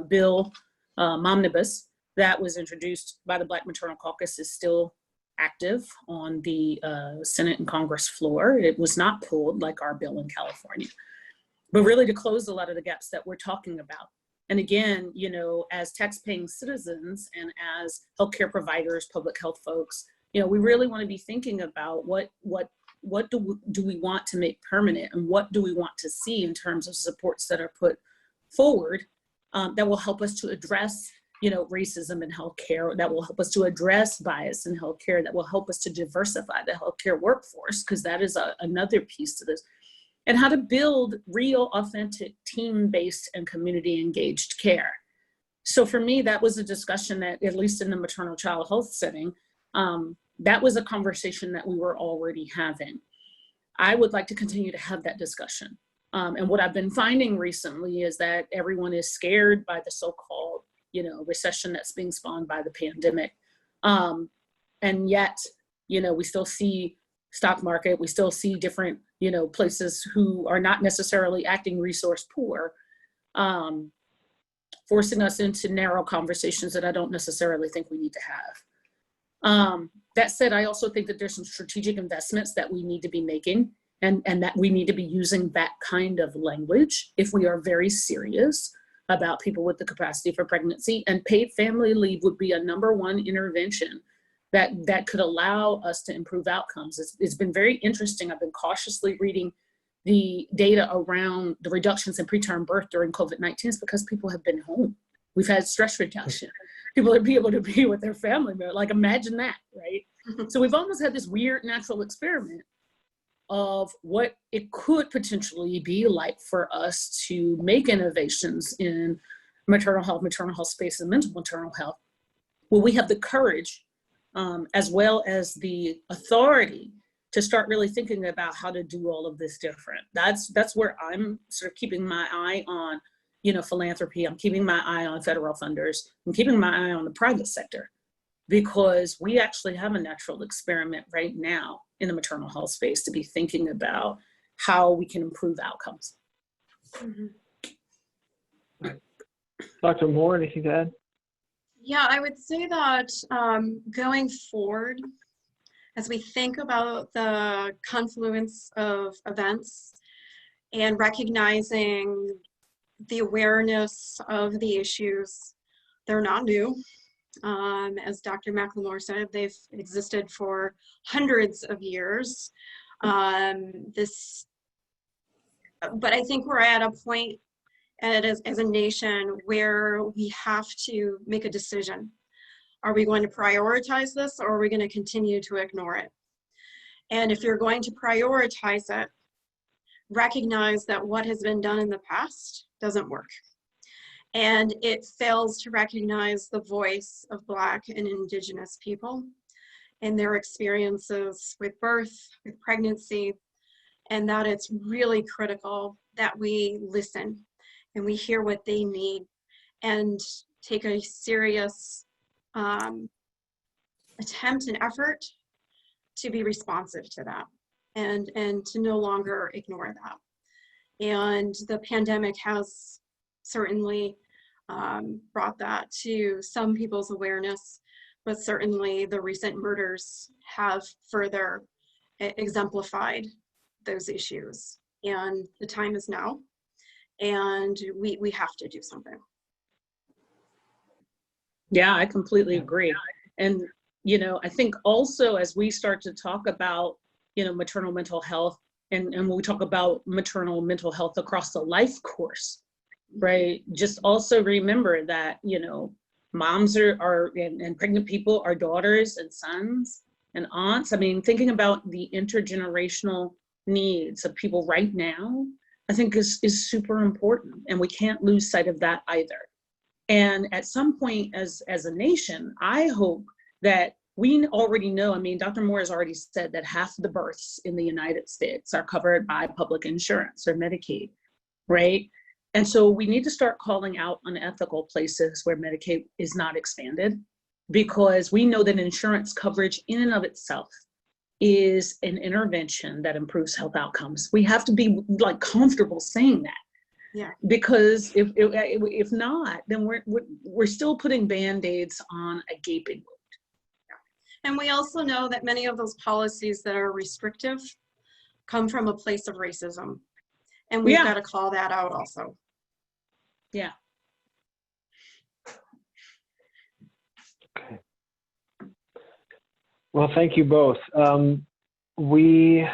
bill omnibus that was introduced by the Black Maternal Caucus is still active on the Senate and Congress floor. It was not pulled like our bill in California, but really to close a lot of the gaps that we're talking about. And again, you know, as tax-paying citizens and as healthcare providers, public health folks, you know, we really want to be thinking about what do we want to make permanent, and what do we want to see in terms of supports that are put forward that will help us to address, you know, racism in healthcare, that will help us to address bias in healthcare, that will help us to diversify the healthcare workforce, because that is another piece to this, and how to build real, authentic, team-based and community-engaged care. So for me, that was a discussion that, at least in the maternal child health setting, that was a conversation that we were already having. I would like to continue to have that discussion. And what I've been finding recently is that everyone is scared by the so-called, you know, recession that's being spawned by the pandemic. And yet, you know, we still see stock market, we still see different, you know, places who are not necessarily acting resource poor, forcing us into narrow conversations that I don't necessarily think we need to have. That said, I also think that there's some strategic investments that we need to be making, and that we need to be using that kind of language if we are very serious about people with the capacity for pregnancy. And paid family leave would be a #1 intervention that could allow us to improve outcomes. It's been very interesting. I've been cautiously reading the data around the reductions in preterm birth during COVID-19 is because people have been home. We've had stress reduction. People are able to be with their family. Like, imagine that, right? So we've almost had this weird natural experiment of what it could potentially be like for us to make innovations in maternal health space, and mental maternal health. Well, we have the courage, as well as the authority, to start really thinking about how to do all of this different. That's where I'm sort of keeping my eye on, you know, philanthropy. I'm keeping my eye on federal funders. I'm keeping my eye on the private sector, because we actually have a natural experiment right now in the maternal health space to be thinking about how we can improve outcomes. Mm-hmm. Dr. Moore, anything to add? Yeah, I would say that going forward, as we think about the confluence of events and recognizing the awareness of the issues, they're not new. As Dr. McLemore said, they've existed for hundreds of years. But I think we're at a point as a nation where we have to make a decision. Are we going to prioritize this, or are we going to continue to ignore it? And if you're going to prioritize it, recognize that what has been done in the past doesn't work. And it fails to recognize the voice of Black and Indigenous people and their experiences with birth, with pregnancy, and that it's really critical that we listen and we hear what they need and take a serious attempt and effort to be responsive to that, and to no longer ignore that. And the pandemic has certainly brought that to some people's awareness, but certainly the recent murders have further exemplified those issues. And the time is now, and we have to do something. Yeah, I completely agree. And, you know, I think also as we start to talk about, you know, maternal mental health, and when we talk about maternal mental health across the life course, right? Just also remember that, you know, moms are and pregnant people are daughters and sons and aunts. I mean, thinking about the intergenerational needs of people right now, I think is super important. And we can't lose sight of that either. And at some point as a nation, I hope that we already know, I mean, Dr. Moore has already said that half of the births in the United States are covered by public insurance or Medicaid, right? And so we need to start calling out unethical places where Medicaid is not expanded, because we know that insurance coverage in and of itself is an intervention that improves health outcomes. We have to be like comfortable saying that. Yeah. Because if not, then we're still putting Band-Aids on a gaping wound. And we also know that many of those policies that are restrictive come from a place of racism. And we've got to call that out also. Yeah. Okay. Well, thank you both. We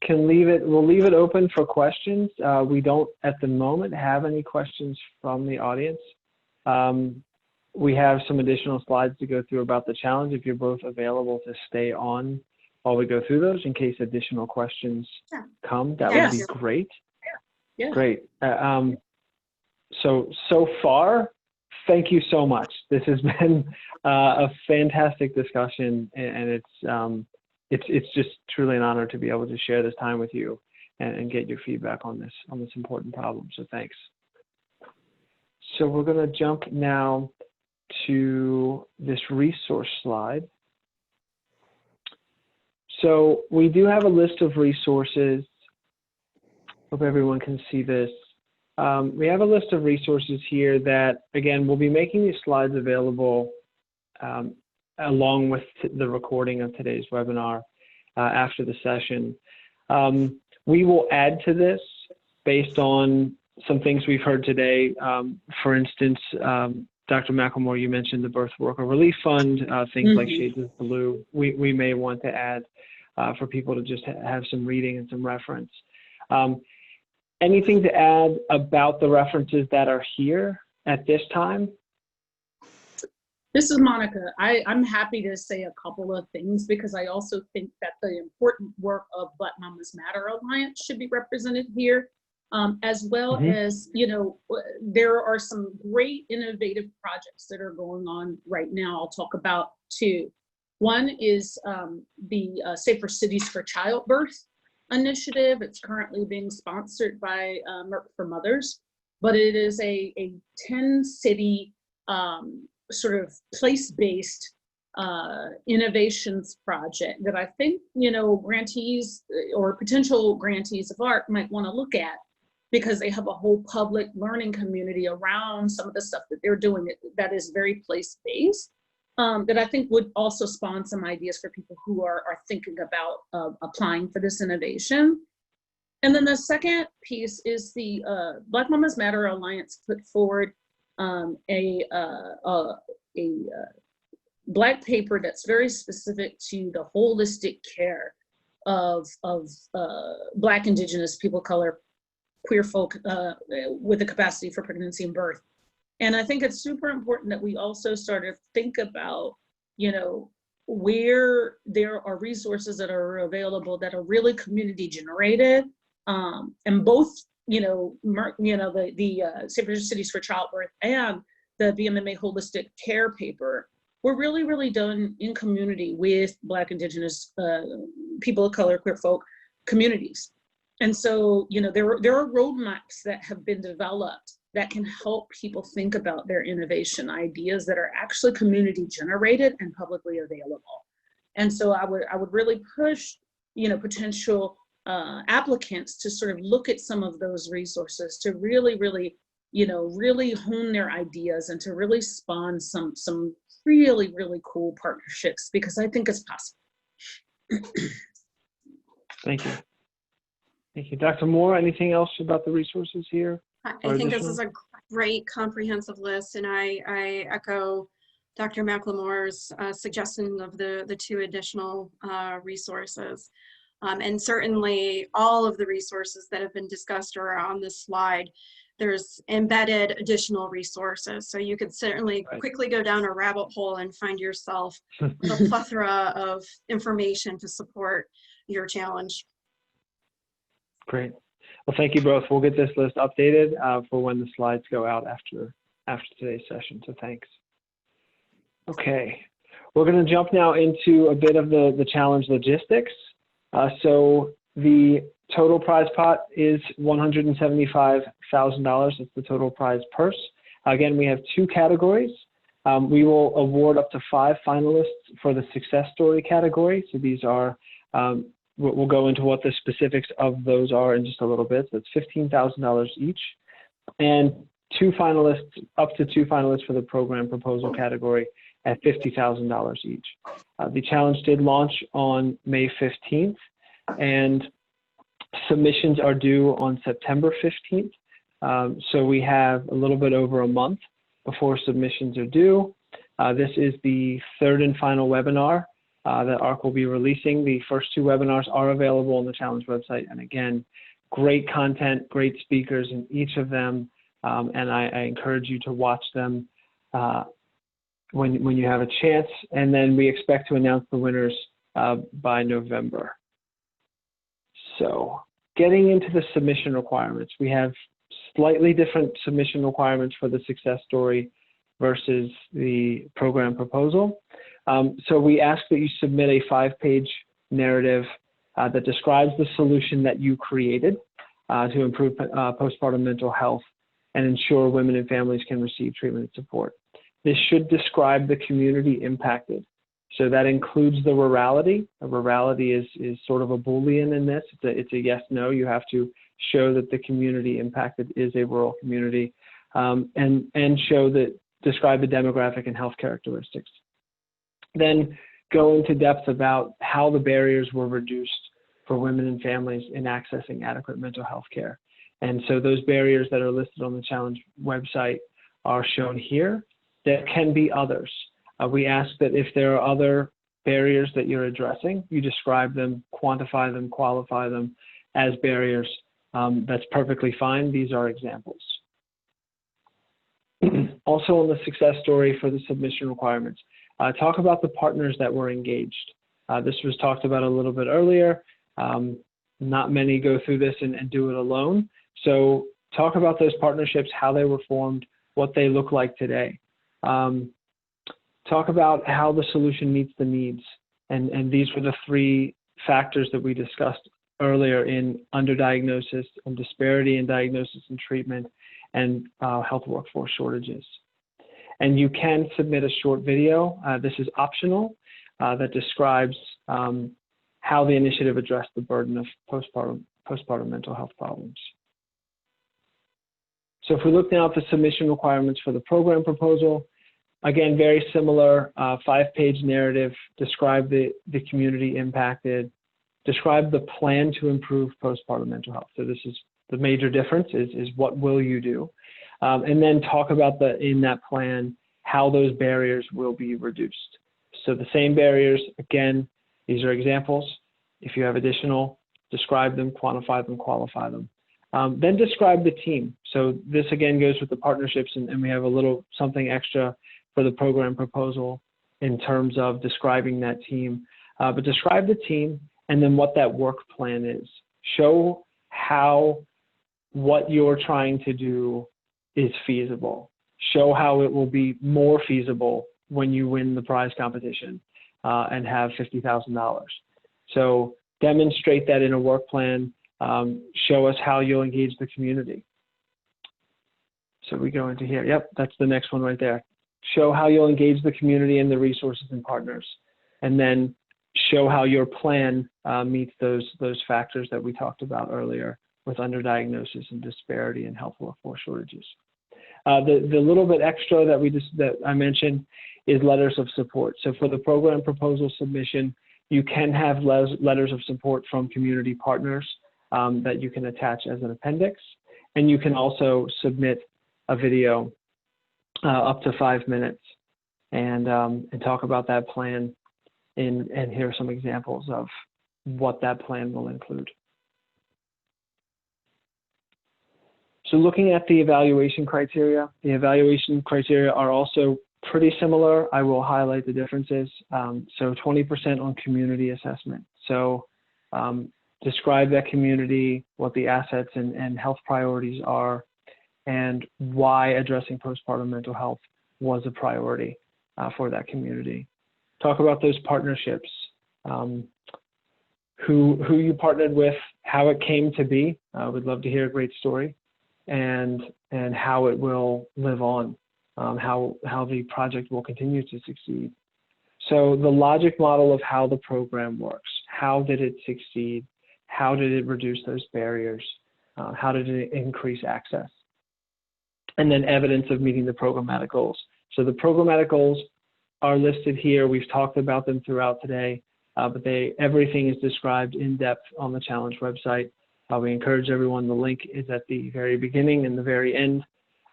can we'll leave it open for questions. We don't at the moment have any questions from the audience. We have some additional slides to go through about the challenge if you're both available to stay on while we go through those in case additional questions come. That would be great. Yeah. Great. So far, thank you so much. This has been a fantastic discussion, and it's just truly an honor to be able to share this time with you and get your feedback on this important problem. So thanks. So we're going to jump now to this resource slide. So we do have a list of resources. Hope everyone can see this. We have a list of resources here that, again, we'll be making these slides available along with the recording of today's webinar after the session. We will add to this based on some things we've heard today. For instance, Dr. McLemore, you mentioned the Birth Worker Relief Fund, things like Shades of Blue. We may want to add for people to just have some reading and some reference. Anything to add about the references that are here at this time? This is Monica. I'm happy to say a couple of things because I also think that the important work of Black Mamas Matter Alliance should be represented here, as well as, you know, there are some great innovative projects that are going on right now. I'll talk about two. One is the Safer Cities for Childbirth initiative. It's currently being sponsored by Merck for Mothers, but it is a 10-city sort of place-based innovations project that I think, you know, grantees or potential grantees of AHRQ might want to look at, because they have a whole public learning community around some of the stuff that they're doing that is very place-based, that I think would also spawn some ideas for people who are thinking about applying for this innovation. And then the second piece is the Black Mamas Matter Alliance put forward a Black paper that's very specific to the holistic care of Black, Indigenous, people of color, queer folk with the capacity for pregnancy and birth. And I think it's super important that we also start to think about, you know, where there are resources that are available that are really community generated, and both, you know, the Safer Cities for Childbirth and the BMMA Holistic Care paper were really, really done in community with Black, Indigenous, people of color, queer folk communities. And so, you know, there are roadmaps that have been developed that can help people think about their innovation ideas that are actually community generated and publicly available. And so I would really push, you know, potential applicants to sort of look at some of those resources to really, really, you know, really hone their ideas and to really spawn some really, really cool partnerships, because I think it's possible. Thank you. Thank you. Dr. Moore, anything else about the resources here? I think this is a great comprehensive list, and I echo Dr. McLemore's suggestion of the two additional resources. And certainly all of the resources that have been discussed are on this slide. There's embedded additional resources. So you could certainly quickly go down a rabbit hole and find yourself with a plethora of information to support your challenge. Great. Well, thank you both. We'll get this list updated for when the slides go out after today's session. So thanks. Okay, we're going to jump now into a bit of the challenge logistics. So the Total prize pot is $175,000. That's the total prize purse. Again, we have 2 categories. We will award up to 5 finalists for the success story category. So these are, we'll go into what the specifics of those are in just a little bit. So it's $15,000 each. And 2 finalists, up to 2 finalists for the program proposal category at $50,000 each. The challenge did launch on May 15th, and submissions are due on September 15th. So we have a little bit over a month before submissions are due. This is the 3rd and final webinar that AHRQ will be releasing. The first 2 webinars are available on the challenge website. And again, great content, great speakers in each of them. And I encourage you to watch them when you have a chance. And then we expect to announce the winners by November. So getting into the submission requirements, we have slightly different submission requirements for the success story versus the program proposal. So we ask that you submit a 5-page narrative that describes the solution that you created to improve postpartum mental health and ensure women and families can receive treatment and support. This should describe the community impacted. So that includes the rurality. A rurality is sort of a Boolean in this. It's a yes, no. You have to show that the community impacted is a rural community, and show that, describe the demographic and health characteristics. Then go into depth about how the barriers were reduced for women and families in accessing adequate mental health care. And so those barriers that are listed on the challenge website are shown here. There can be others. We ask that if there are other barriers that you're addressing, you describe them, quantify them, qualify them as barriers. That's perfectly fine. These are examples. Also on the success story for the submission requirements, talk about the partners that were engaged. This was talked about a little bit earlier. Not many go through this and do it alone. So talk about those partnerships, how they were formed, what they look like today. Talk about how the solution meets the needs. And these were the 3 factors that we discussed earlier in underdiagnosis and disparity in diagnosis and treatment and health workforce shortages. And you can submit a short video. This is optional that describes how the initiative addressed the burden of postpartum mental health problems. So if we look now at the submission requirements for the program proposal, again, very similar, 5-page narrative, describe the community impacted, describe the plan to improve postpartum mental health. So this is the major difference is what will you do? And then talk about in that plan, how those barriers will be reduced. So the same barriers, again, these are examples. If you have additional, describe them, quantify them, qualify them. Then describe the team. So this again goes with the partnerships, and we have a little something extra for the program proposal in terms of describing that team. But describe the team and then what that work plan is. Show how what you're trying to do is feasible. Show how it will be more feasible when you win the prize competition and have $50,000. So demonstrate that in a work plan. Show us how you'll engage the community. So we go into here. Yep, that's the next one right there. Show how you'll engage the community and the resources and partners. And then show how your plan meets those factors that we talked about earlier with underdiagnosis and disparity in health workforce shortages. The little bit extra that I mentioned is letters of support. So for the program proposal submission, you can have letters of support from community partners that you can attach as an appendix. And you can also submit a video up to 5 minutes and talk about that plan and here are some examples of what that plan will include. So looking at the evaluation criteria are also pretty similar. I will highlight the differences. So 20% on community assessment. So describe that community, what the assets and health priorities are, and why addressing postpartum mental health was a priority for that community. Talk about those partnerships, who you partnered with, how it came to be. We'd love to hear a great story, and how it will live on, how the project will continue to succeed. So the logic model of how the program works. How did it succeed? How did it reduce those barriers? How did it increase access? And then evidence of meeting the programmatic goals. So the programmatic goals are listed here. We've talked about them throughout today, but everything is described in depth on the challenge website. We encourage everyone, the link is at the very beginning and the very end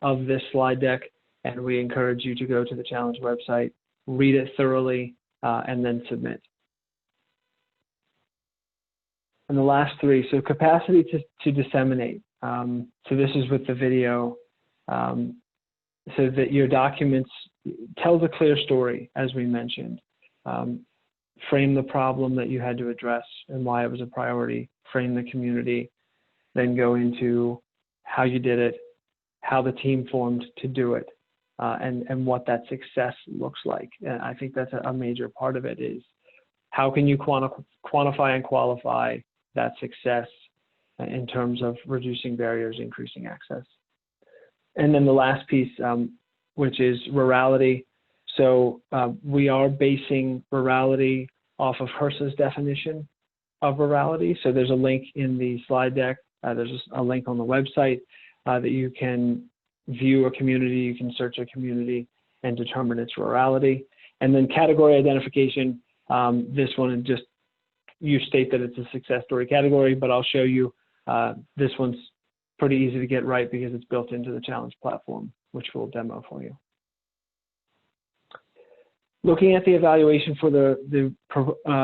of this slide deck, and we encourage you to go to the challenge website, read it thoroughly, and then submit. And the last three, so capacity to disseminate. So this is with the video, so that your documents tells a clear story, as we mentioned. Frame the problem that you had to address and why it was a priority, frame the community, then go into how you did it, how the team formed to do it, and what that success looks like. And I think that's a major part of it is how can you quantify and qualify that success in terms of reducing barriers, increasing access. And then the last piece, which is rurality. So we are basing rurality off of HRSA's definition of rurality. So there's a link in the slide deck. There's a link on the website that you can view a community, you can search a community and determine its rurality. And then category identification, this one just, you state that it's a success story category, but I'll show you this one's pretty easy to get right because it's built into the challenge platform, which we'll demo for you. Looking at the evaluation for the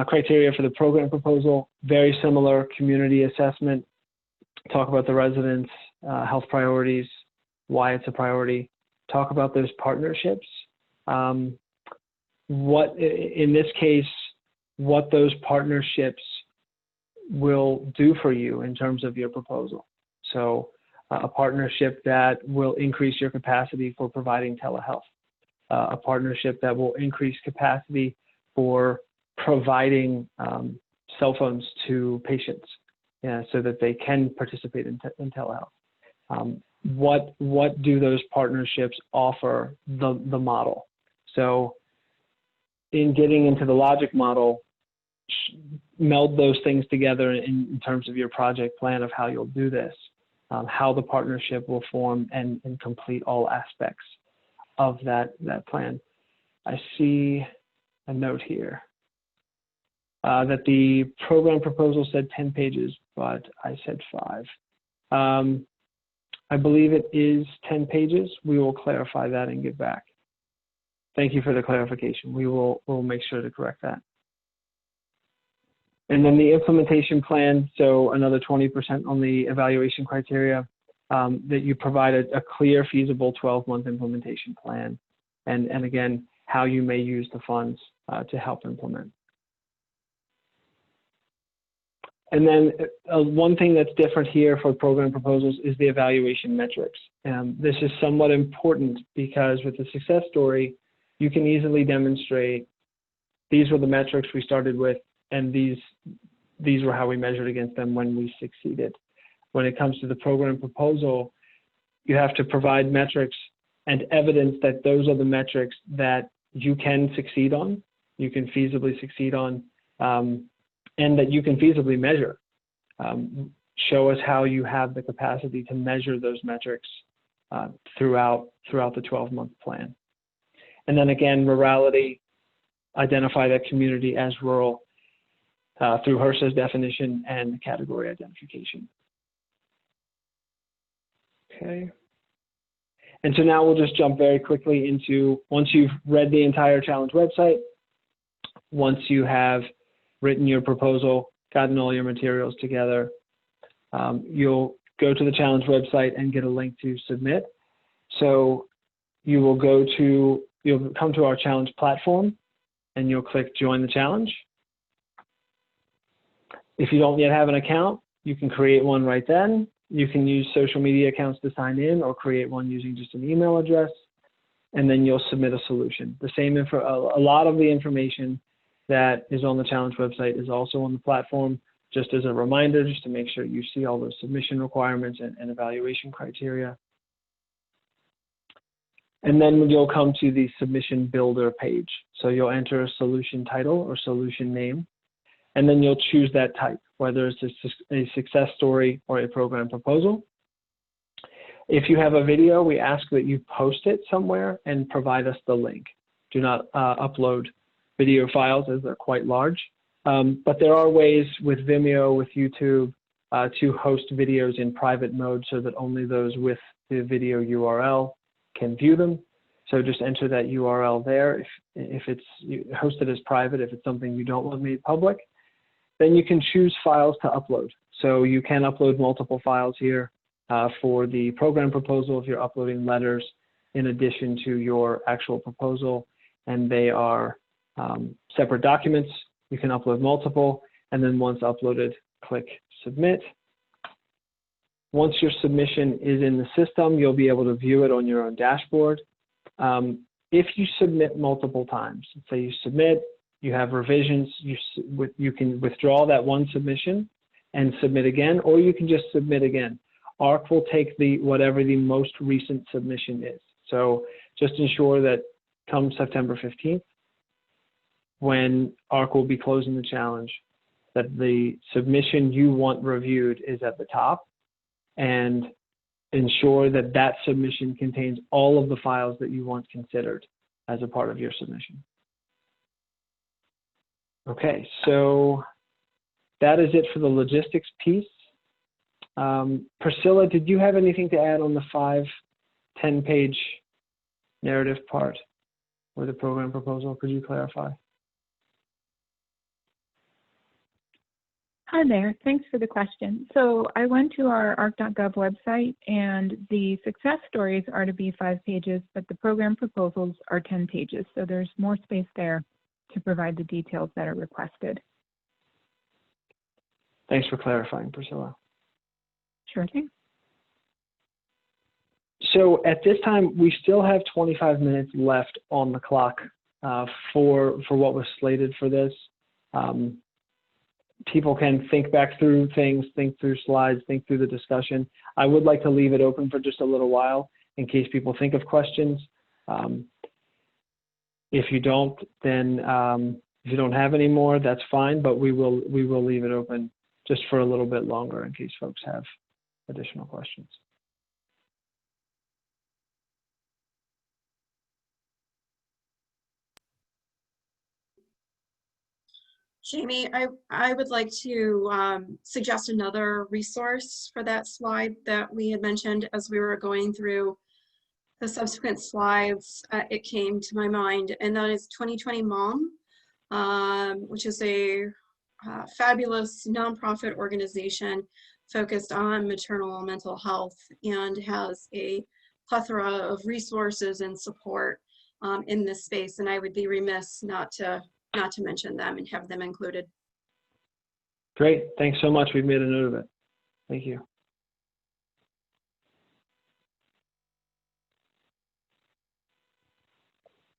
criteria for the program proposal, very similar community assessment, talk about the residents' health priorities, why it's a priority, talk about those partnerships, what, in this case, what those partnerships will do for you in terms of your proposal. So a partnership that will increase your capacity for providing telehealth, a partnership that will increase capacity for providing cell phones to patients so that they can participate in telehealth. What do those partnerships offer the model? So in getting into the logic model, meld those things together in terms of your project plan of how you'll do this, how the partnership will form and complete all aspects of that plan. I see a note here that the program proposal said 10 pages, but I said 5. I believe it is 10 pages. We will clarify that and get back. Thank you for the clarification. We'll make sure to correct that. And then the implementation plan, so another 20% on the evaluation criteria, that you provided a clear, feasible 12-month implementation plan. And again, how you may use the funds to help implement. And then one thing that's different here for program proposals is the evaluation metrics. This is somewhat important because with the success story, you can easily demonstrate these were the metrics we started with, and these were how we measured against them when we succeeded. When it comes to the program proposal, you have to provide metrics and evidence that those are the metrics that you can succeed on, you can feasibly succeed on, and that you can feasibly measure. Show us how you have the capacity to measure those metrics throughout the 12-month plan. And then again, rurality, identify that community as rural through HRSA's definition and category identification. Okay. And so now we'll just jump very quickly into, once you've read the entire challenge website, once you have written your proposal, gotten all your materials together, you'll go to the challenge website and get a link to submit. So you'll come to our challenge platform and you'll click join the challenge. If you don't yet have an account, you can create one right then. You can use social media accounts to sign in or create one using just an email address, and then you'll submit a solution. The same info, a lot of the information that is on the challenge website is also on the platform. just as a reminder, just to make sure you see all those submission requirements and evaluation criteria. And then you'll come to the submission builder page. So you'll enter a solution title or solution name, and then you'll choose that type, whether it's a success story or a program proposal. If you have a video, we ask that you post it somewhere and provide us the link. Do not upload video files as they're quite large. But there are ways with Vimeo, with YouTube, to host videos in private mode so that only those with the video URL can view them. So just enter that URL there. If it's hosted as private, if it's something you don't want made public, then you can choose files to upload. So you can upload multiple files here for the program proposal if you're uploading letters in addition to your actual proposal, and they are separate documents. You can upload multiple, and then once uploaded, click submit. Once your submission is in the system, you'll be able to view it on your own dashboard. If you submit multiple times, say you submit, you have revisions, you can withdraw that one submission and submit again, or you can just submit again. AHRQ will take whatever the most recent submission is. So just ensure that come September 15th, when AHRQ will be closing the challenge, that the submission you want reviewed is at the top, and ensure that that submission contains all of the files that you want considered as a part of your submission. Okay, so that is it for the logistics piece. Priscilla, did you have anything to add on the 5-10-page narrative part or the program proposal? Could you clarify? Hi there, thanks for the question. So I went to our AHRQ.gov website, and the success stories are to be 5 pages, but the program proposals are 10 pages. So there's more space there to provide the details that are requested. Thanks for clarifying, Priscilla. Sure thing. So at this time, we still have 25 minutes left on the clock for what was slated for this. People can think back through things, think through slides, think through the discussion. I would like to leave it open for just a little while in case people think of questions. If you don't, then if you don't have any more, that's fine, but we will leave it open just for a little bit longer in case folks have additional questions. Jamie, I would like to suggest another resource for that slide that we had mentioned as we were going through the subsequent slides. It came to my mind, and that is 2020 Mom, which is a fabulous nonprofit organization focused on maternal mental health and has a plethora of resources and support in this space. And I would be remiss not to mention them and have them included. Great, thanks so much. We've made a note of it. Thank you.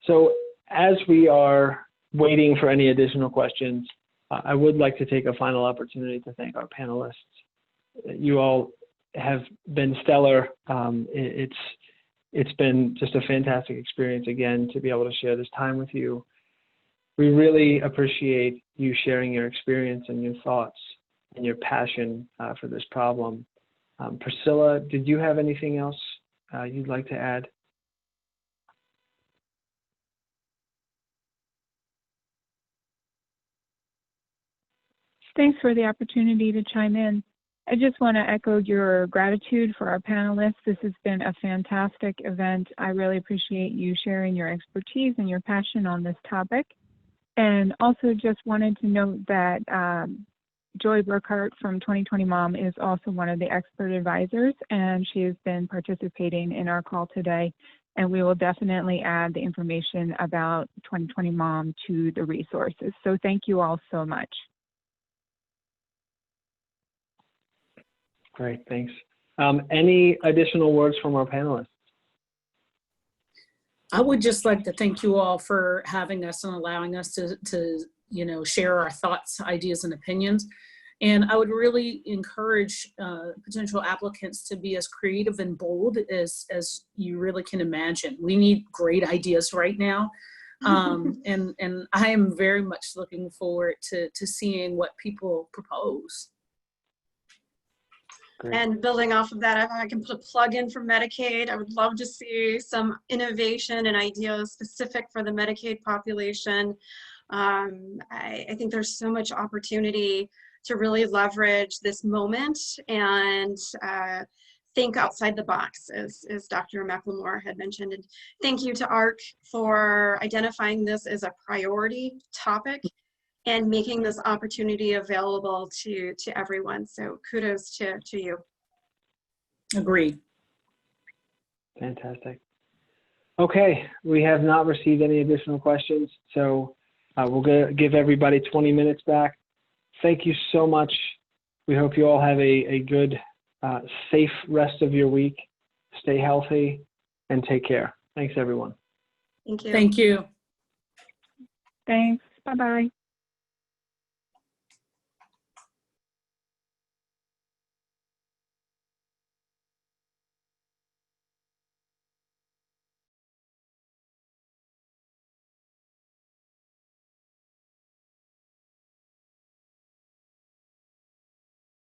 So as we are waiting for any additional questions, I would like to take a final opportunity to thank our panelists. You all have been stellar. It's been just a fantastic experience again to be able to share this time with you. We really appreciate you sharing your experience and your thoughts and your passion for this problem. Priscilla, did you have anything else you'd like to add? Thanks for the opportunity to chime in. I just want to echo your gratitude for our panelists. This has been a fantastic event. I really appreciate you sharing your expertise and your passion on this topic. And also just wanted to note that Joy Burkhart from 2020 Mom is also one of the expert advisors, and she has been participating in our call today. And we will definitely add the information about 2020 Mom to the resources. So thank you all so much. Great, thanks. Any additional words from our panelists? I would just like to thank you all for having us and allowing us to share our thoughts, ideas, and opinions. And I would really encourage potential applicants to be as creative and bold as you really can imagine. We need great ideas right now. And I am very much looking forward to seeing what people propose. Great. And building off of that, if I can put a plug in for Medicaid, I would love to see some innovation and ideas specific for the Medicaid population. I think there's so much opportunity to really leverage this moment and think outside the box, as Dr. McLemore had mentioned. And thank you to AHRQ for identifying this as a priority topic and making this opportunity available to everyone. So kudos to you. Agreed. Fantastic. Okay, we have not received any additional questions, so we'll give everybody 20 minutes back. Thank you so much. We hope you all have a good, safe rest of your week. Stay healthy and take care. Thanks, everyone. Thank you. Thank you. Thanks. Bye-bye.